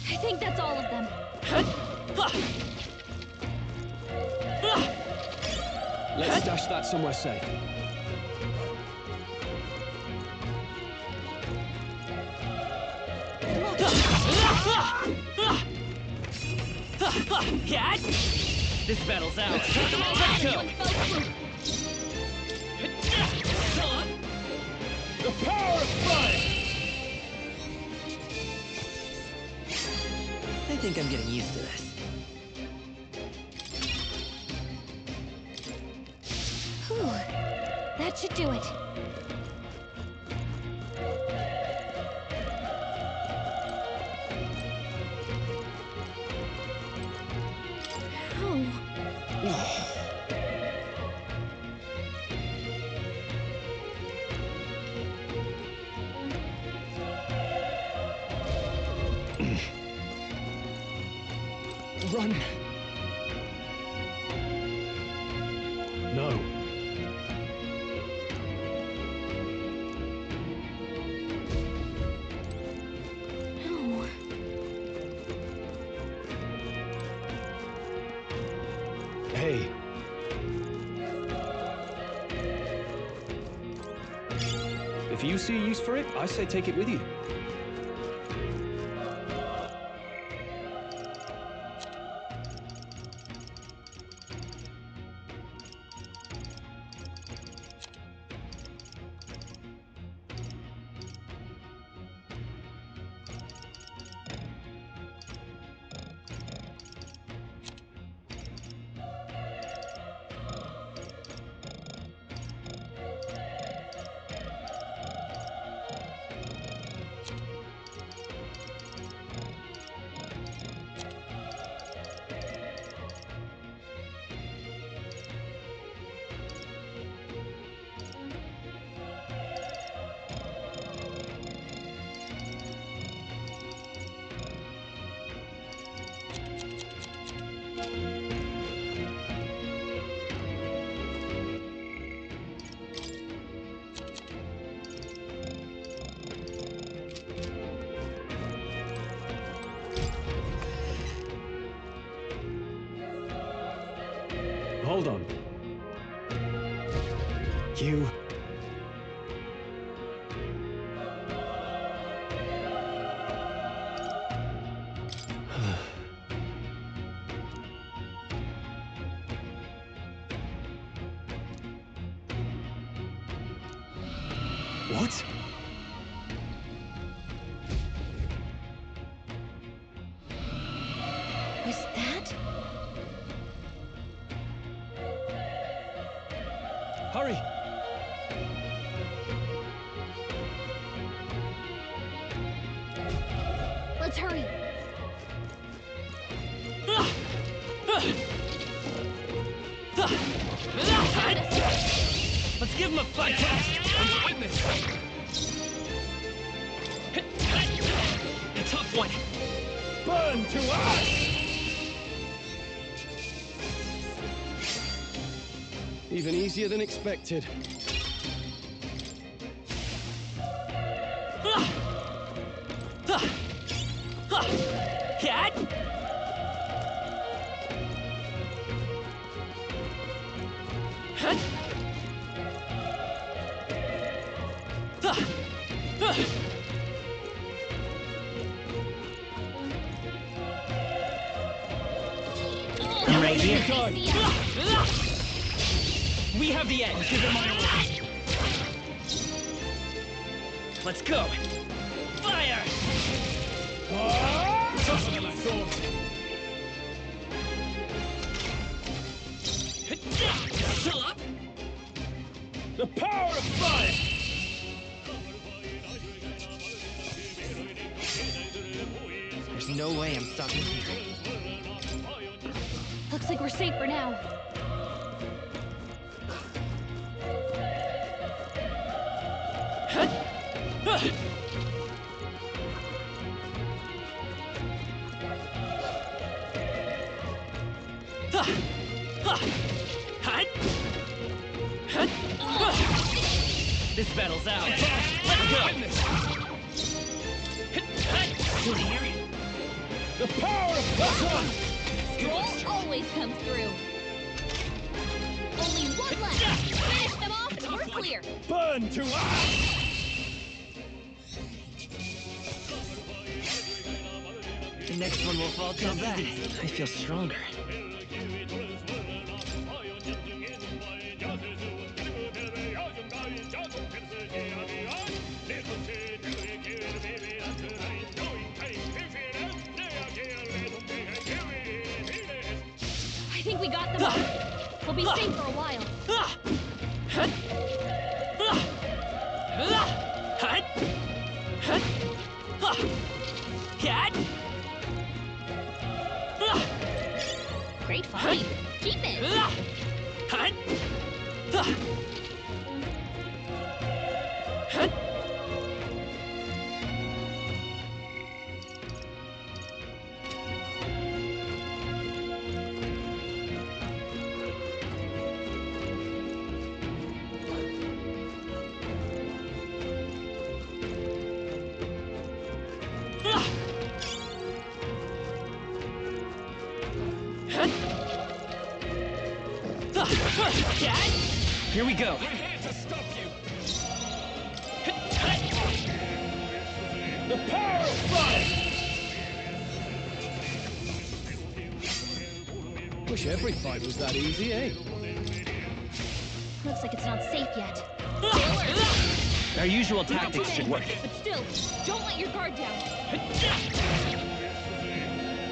Speaker 2: I think that's all of them.
Speaker 3: Let's dash that somewhere safe.
Speaker 13: Yeah. This battle's ours. Let's go.
Speaker 14: The power of fire!
Speaker 13: I think I'm getting used to this.
Speaker 2: Whew. That should do it.
Speaker 3: Run! No.
Speaker 2: No.
Speaker 3: Hey. If you see a use for it, I say take it with you. hold on. You... What?
Speaker 9: Was that?
Speaker 3: Hurry!
Speaker 9: Let's hurry.
Speaker 13: Let's give him a fight! Witness! A tough one!
Speaker 14: Burn to ash!
Speaker 3: Even easier than expected.
Speaker 13: Cat! Right here. We have the edge. Let's go. Fire!
Speaker 14: Tougher than I thought.
Speaker 13: Still up?
Speaker 14: The power of fire!
Speaker 13: There's no way I'm stopping here.
Speaker 9: Looks like we're safe for now.
Speaker 13: This battle's out. Let's go. Through here.
Speaker 14: The power of one.
Speaker 2: Roll always comes through. Only one left. Finish them off and we're clear.
Speaker 14: Burn to ash!
Speaker 13: The next one will fall just that. I feel stronger.
Speaker 2: I think we got them all. We'll be safe for a while.
Speaker 13: Cat!
Speaker 2: Great find. Keep it.
Speaker 13: Cat! Here we go.
Speaker 14: We're here to stop you. The power of fire!
Speaker 3: Wish every fight was that easy, eh?
Speaker 9: Looks like it's not safe yet.
Speaker 13: Our usual tactics should work.
Speaker 2: But still, don't let your guard down.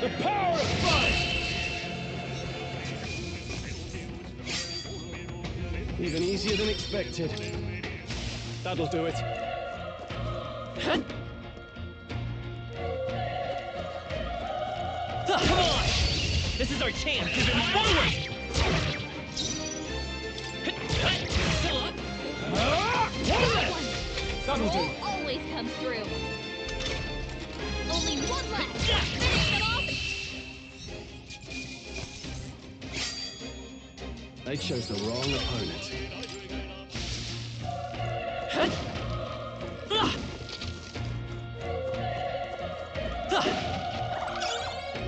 Speaker 14: The power of fire!
Speaker 3: Even easier than expected. That'll do it.
Speaker 13: Come on! This is our chance! Forward! Still up?
Speaker 14: That'll do.
Speaker 2: Roll always comes through. Only one left. Finish them off.
Speaker 3: They chose the wrong opponent.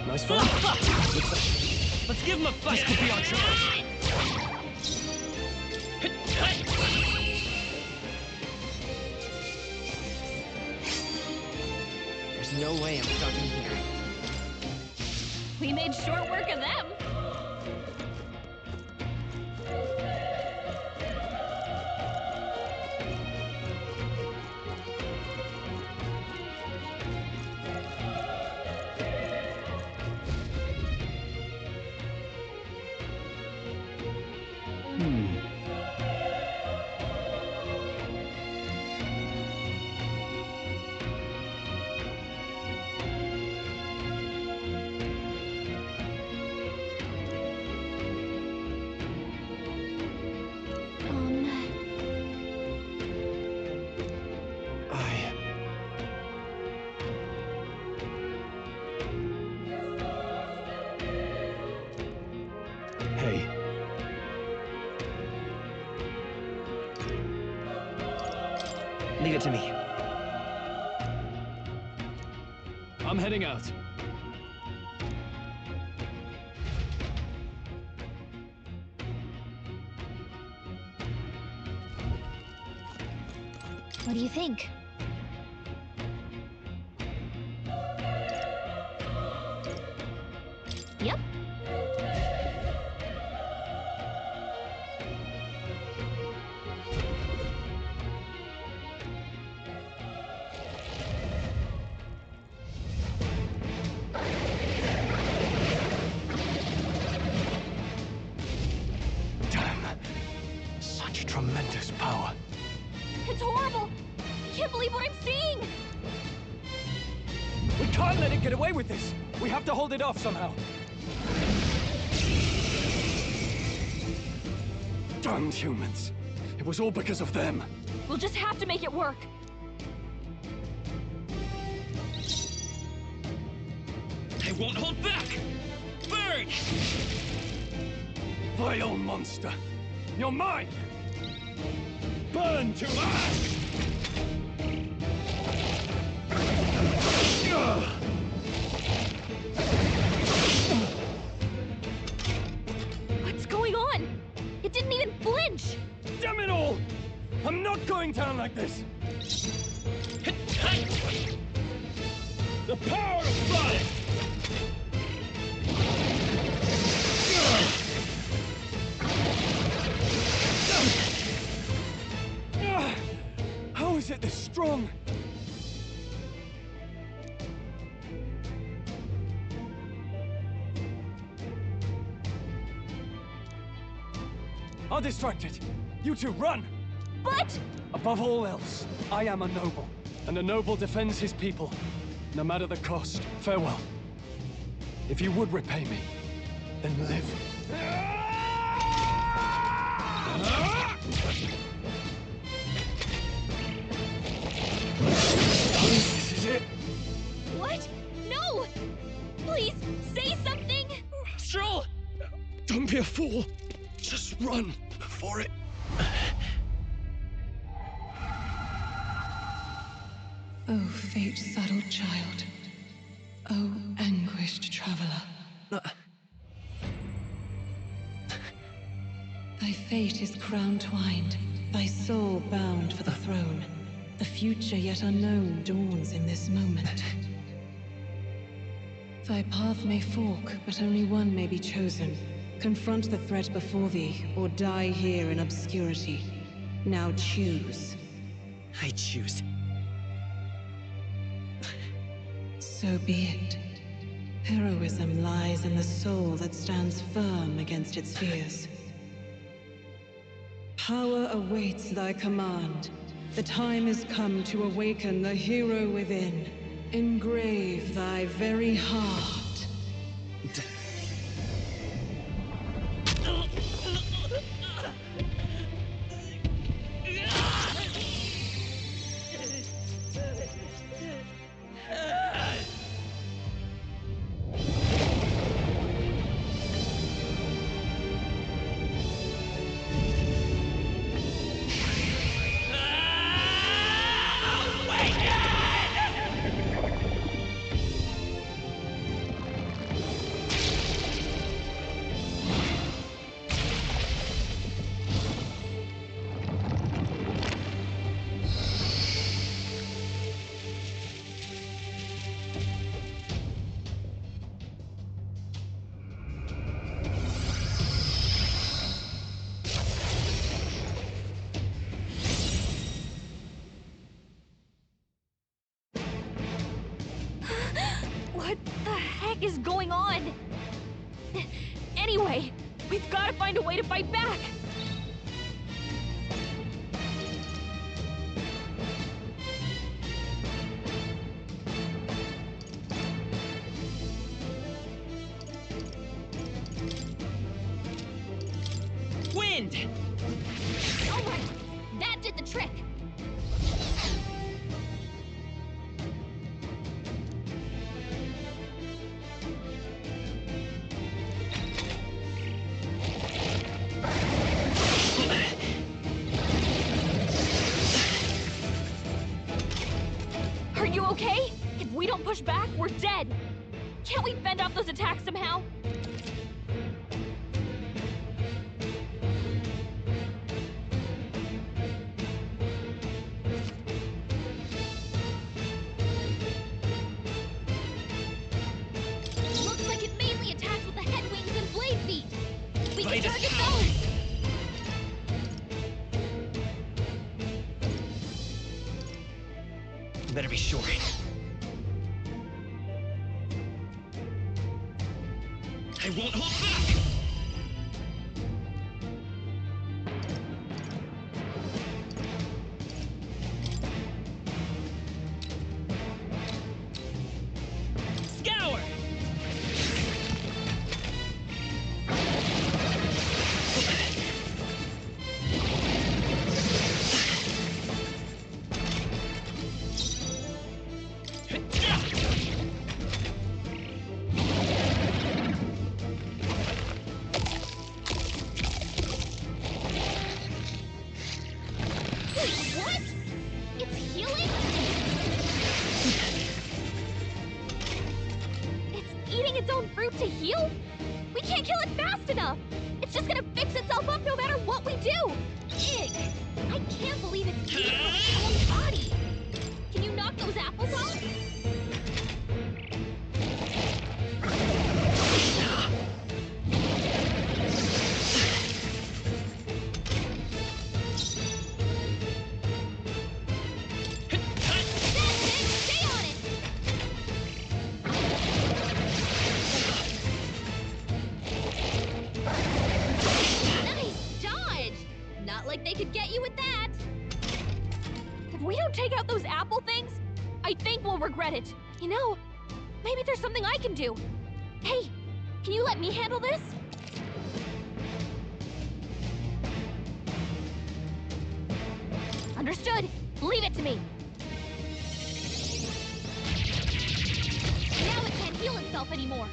Speaker 13: Nice fight. Let's give him a fight. This could be our chance. No way I'm starting here.
Speaker 2: We made short work of them.
Speaker 3: Hey.
Speaker 13: Leave it to me.
Speaker 3: I'm heading out.
Speaker 9: What do you think? Yep.
Speaker 3: Damn. Such tremendous power.
Speaker 2: It's horrible! I can't believe what I'm seeing!
Speaker 3: We can't let it get away with this! We have to hold it off somehow. Damned humans. It was all because of them.
Speaker 2: We'll just have to make it work.
Speaker 3: They won't hold back! Burn! Vile monster! You're mine! Burn to ash!
Speaker 2: What's going on? It didn't even flinch!
Speaker 3: Damn it all! I'm not going down like this!
Speaker 4: The power of fire!
Speaker 3: How is it this strong? I'll distract it. You two, run!
Speaker 2: But...
Speaker 3: Above all else, I am a noble, and a noble defends his people, no matter the cost. Farewell. If you would repay me, then live. This is it.
Speaker 2: What? No! Please, say something!
Speaker 3: Stroll! Don't be a fool. Just run for it.
Speaker 5: Oh, fate-saddled child. Oh, anguished traveler. Thy fate is crown-twined, thy soul bound for the throne. The future yet unknown dawns in this moment. Thy path may fork, but only one may be chosen. Confront the threat before thee, or die here in obscurity. Now choose.
Speaker 13: I choose.
Speaker 5: So be it. Heroism lies in the soul that stands firm against its fears. Power awaits thy command. The time is come to awaken the hero within. Engrave thy very heart.
Speaker 2: What the heck is going on? Anyway, we've got to find a way to fight back.
Speaker 13: Wind!
Speaker 2: All right, that did the trick. Are you okay? If we don't push back, we're dead. Can't we fend off those attacks somehow? Looks like it mainly attacks with the head wings and blade feet. We can target those.
Speaker 13: Better be sure. I won't hold back! Scour!
Speaker 2: Wait, what? It's healing? It's eating its own fruit to heal? We can't kill it fast enough! It's just gonna fix itself up no matter what we do! Ig! I can't believe it's eating its own body! Can you knock those apples off? Stay on it! Nice dodge! Not like they could get you with that! If we don't take out those apple things, I think we'll regret it. You know, maybe there's something I can do. Hey, can you let me handle this? Understood. Leave it to me. Now it can't heal itself anymore.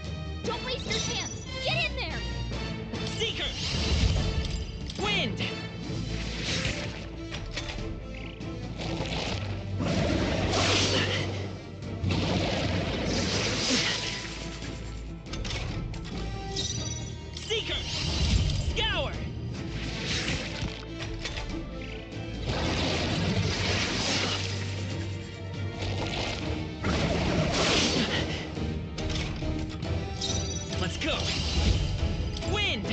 Speaker 2: Don't waste your chance. Get in there!
Speaker 13: Seeker! Wind! Seeker! Scour! Let's go! Wind!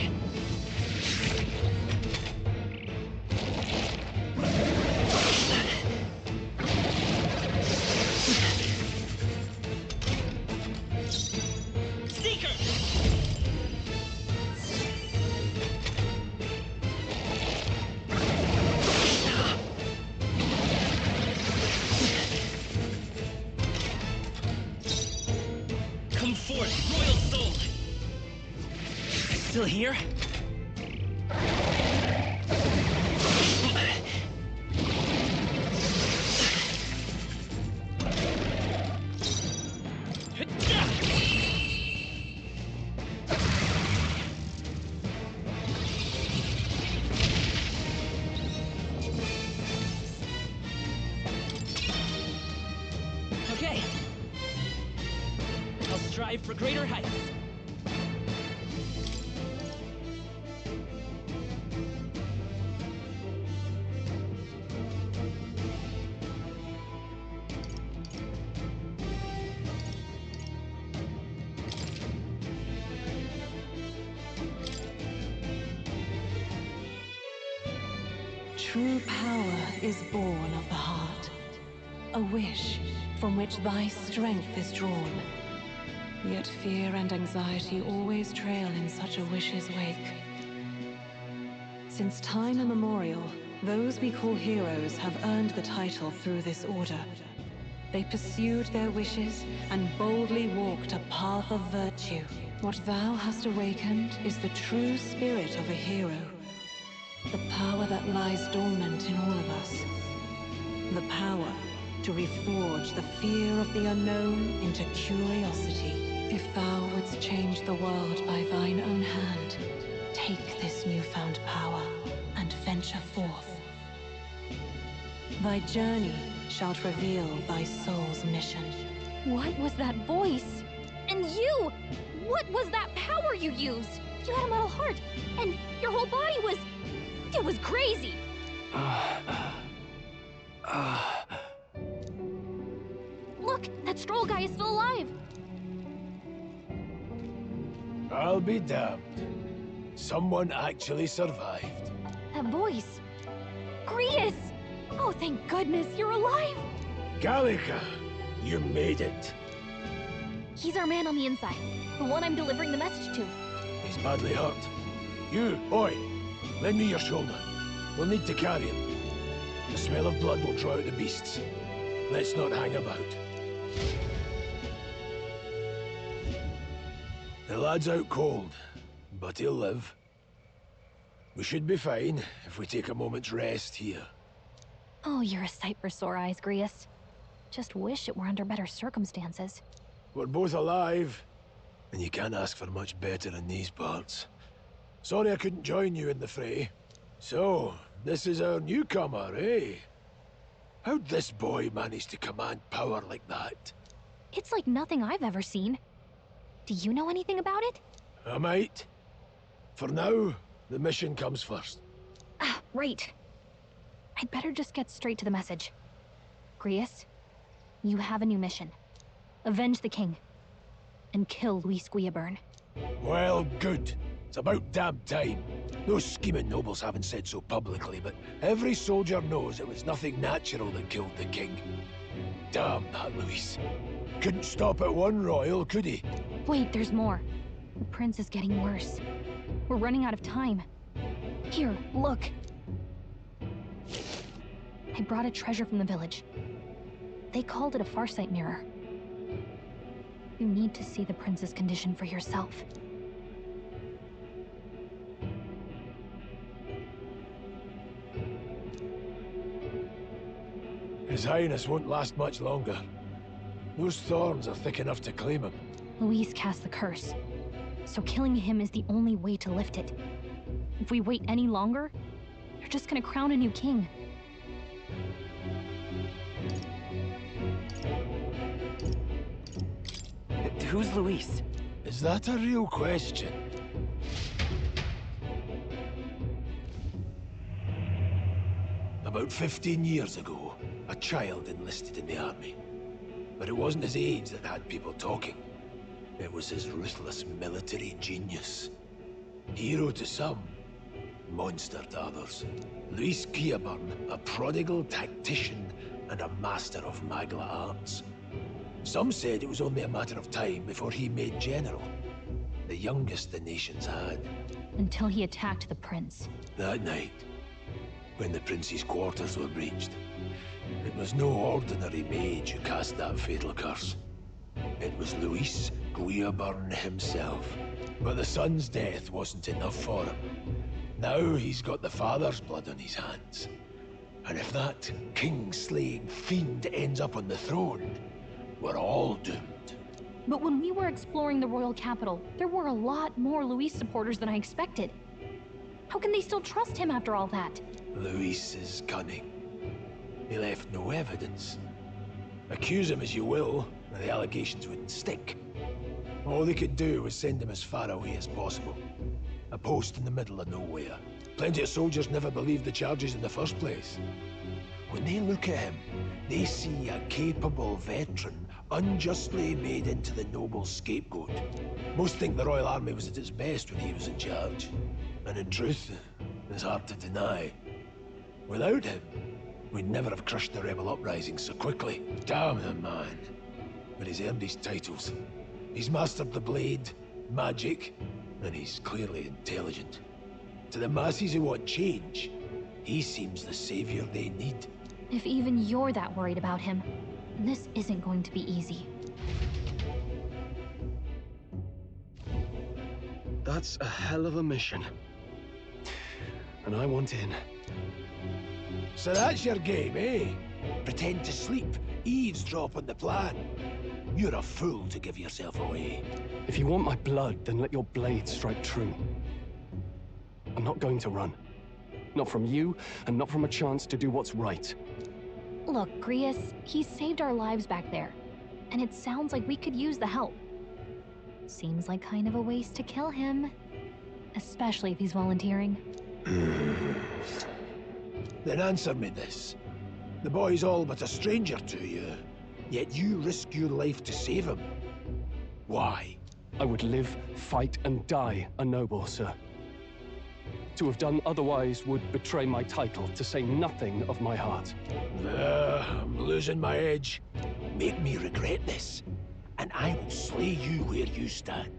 Speaker 13: Seeker! Come forth, royal soul! Still here? Okay. I'll strive for greater heights.
Speaker 5: True power is born of the heart, a wish from which thy strength is drawn. Yet fear and anxiety always trail in such a wish's wake. Since time immemorial, those we call heroes have earned the title through this order. They pursued their wishes and boldly walked a path of virtue. What thou hast awakened is the true spirit of a hero. The power that lies dormant in all of us. The power to reforge the fear of the unknown into curiosity. If thou wouldst change the world by thine own hand, take this newfound power and venture forth. Thy journey shalt reveal thy soul's mission.
Speaker 2: What was that voice? And you! What was that power you used? You had a metal heart, and your whole body was... It was crazy! Look, that Stroll guy is still alive!
Speaker 6: I'll be damned. Someone actually survived.
Speaker 2: That voice. Grius! Oh, thank goodness, you're alive!
Speaker 6: Gallica, you made it.
Speaker 2: He's our man on the inside. The one I'm delivering the message to.
Speaker 6: He's badly hurt. You, boy, lend me your shoulder. We'll need to carry him. The smell of blood will draw out the beasts. Let's not hang about. The lad's out cold, but he'll live. We should be fine if we take a moment's rest here.
Speaker 9: Oh, you're a sight for sore eyes, Grius. Just wish it were under better circumstances.
Speaker 6: We're both alive, and you can't ask for much better in these parts. Sorry I couldn't join you in the fray. So, this is our newcomer, eh? How'd this boy manage to command power like that?
Speaker 9: It's like nothing I've ever seen. Do you know anything about it?
Speaker 6: I might. For now, the mission comes first.
Speaker 9: Ah, right. I'd better just get straight to the message. Grius, you have a new mission. Avenge the king. And kill Luis Guillaburn.
Speaker 6: Well, good. It's about damn time. Those scheming nobles haven't said so publicly, but every soldier knows it was nothing natural that killed the king. Damn that Luis. Couldn't stop at one royal, could he?
Speaker 9: Wait, there's more. The prince is getting worse. We're running out of time. Here, look. I brought a treasure from the village. They called it a farsight mirror. You need to see the prince's condition for yourself.
Speaker 6: His Highness won't last much longer. Those thorns are thick enough to claim him.
Speaker 9: Luis cast the curse, so killing him is the only way to lift it. If we wait any longer, they're just gonna crown a new king.
Speaker 13: Who's Luis?
Speaker 6: Is that a real question? About 15 years ago, a child enlisted in the army. But it wasn't his age that had people talking. It was his ruthless military genius. Hero to some, monster to others. Luis Guillaburn, a prodigal tactician and a master of Magla arts. Some said it was only a matter of time before he made general. The youngest the nations had.
Speaker 9: Until he attacked the prince.
Speaker 6: That night, when the prince's quarters were breached, it was no ordinary mage who cast that fatal curse. It was Luis Guillaburn himself. But the son's death wasn't enough for him. Now he's got the father's blood on his hands. And if that king-slaying fiend ends up on the throne, we're all doomed.
Speaker 9: But when we were exploring the royal capital, there were a lot more Luis supporters than I expected. How can they still trust him after all that?
Speaker 6: Luis is cunning. He left no evidence. Accuse him as you will, and the allegations wouldn't stick. All they could do was send him as far away as possible. A post in the middle of nowhere. Plenty of soldiers never believed the charges in the first place. When they look at him, they see a capable veteran unjustly made into the noble's scapegoat. Most think the Royal Army was at its best when he was in charge. And in truth, it's hard to deny. Without him, we'd never have crushed the rebel uprising so quickly. Damn the man. But he's earned his titles. He's mastered the blade, magic, and he's clearly intelligent. To the masses who want change, he seems the savior they need.
Speaker 9: If even you're that worried about him, this isn't going to be easy.
Speaker 3: That's a hell of a mission. And I want in.
Speaker 6: So that's your game, eh? Pretend to sleep, eavesdrop on the plan. You're a fool to give yourself away.
Speaker 3: If you want my blood, then let your blade strike true. I'm not going to run. Not from you, and not from a chance to do what's right.
Speaker 9: Look, Grius, he saved our lives back there. And it sounds like we could use the help. Seems like kind of a waste to kill him. Especially if he's volunteering.
Speaker 6: Then answer me this. The boy's all but a stranger to you, yet you risk your life to save him. Why?
Speaker 3: I would live, fight, and die a noble, sir. To have done otherwise would betray my title, to say nothing of my heart.
Speaker 6: I'm losing my edge. Make me regret this, and I will slay you where you stand.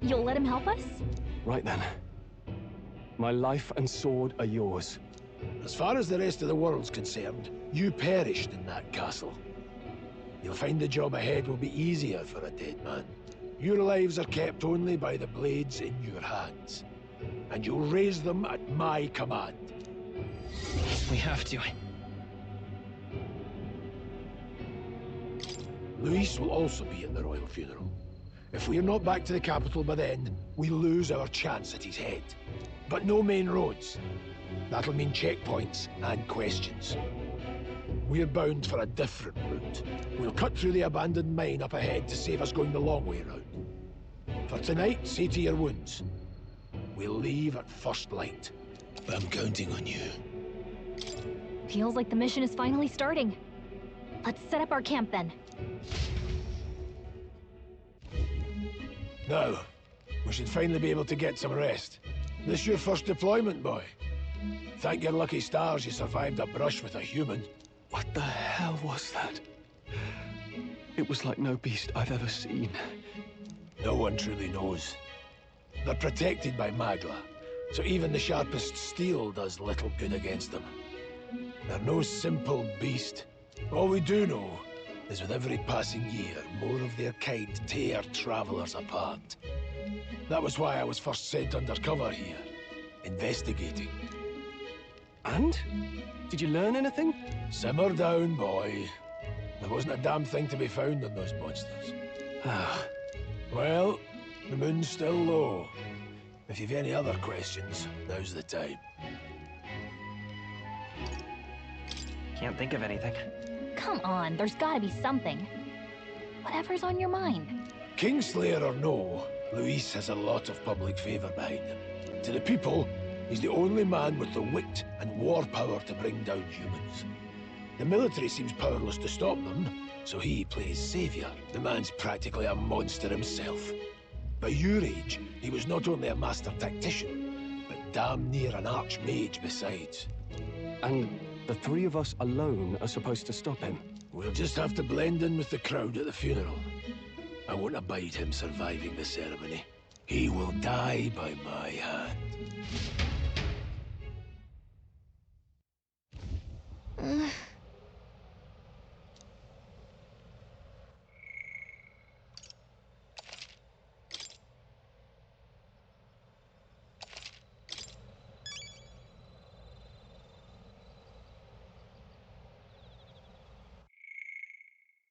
Speaker 9: You'll let him help us?
Speaker 3: Right then. My life and sword are yours.
Speaker 6: As far as the rest of the world's concerned, you perished in that castle. You'll find the job ahead will be easier for a dead man. Your lives are kept only by the blades in your hands. And you'll raise them at my command.
Speaker 13: We have to.
Speaker 6: Luis will also be at the royal funeral. If we're not back to the capital by then, we lose our chance at his head. But no main roads. That'll mean checkpoints and questions. We're bound for a different route. We'll cut through the abandoned mine up ahead to save us going the long way round. For tonight, see to your wounds. We'll leave at first light. I'm counting on you.
Speaker 9: Feels like the mission is finally starting. Let's set up our camp then.
Speaker 6: Now, we should finally be able to get some rest. This your first deployment, boy? Thank your lucky stars you survived a brush with a human.
Speaker 3: What the hell was that? It was like no beast I've ever seen.
Speaker 6: No one truly knows. They're protected by Magla, so even the sharpest steel does little good against them. They're no simple beast. All we do know is with every passing year, more of their kind tear travelers apart. That was why I was first sent undercover here, investigating.
Speaker 3: And? Did you learn anything?
Speaker 6: Simmer down, boy. There wasn't a damn thing to be found on those monsters. Well, the moon's still low. If you've any other questions, now's the time.
Speaker 13: Can't think of anything.
Speaker 9: Come on, there's gotta be something. Whatever's on your mind.
Speaker 6: Kingslayer or no, Luis has a lot of public favor behind him. To the people, he's the only man with the wit and war power to bring down humans. The military seems powerless to stop them, so he plays savior. The man's practically a monster himself. By your age, he was not only a master tactician, but damn near an archmage besides.
Speaker 3: And the three of us alone are supposed to stop him?
Speaker 6: We'll just have to blend in with the crowd at the funeral. I won't abide him surviving the ceremony. He will die by my hand.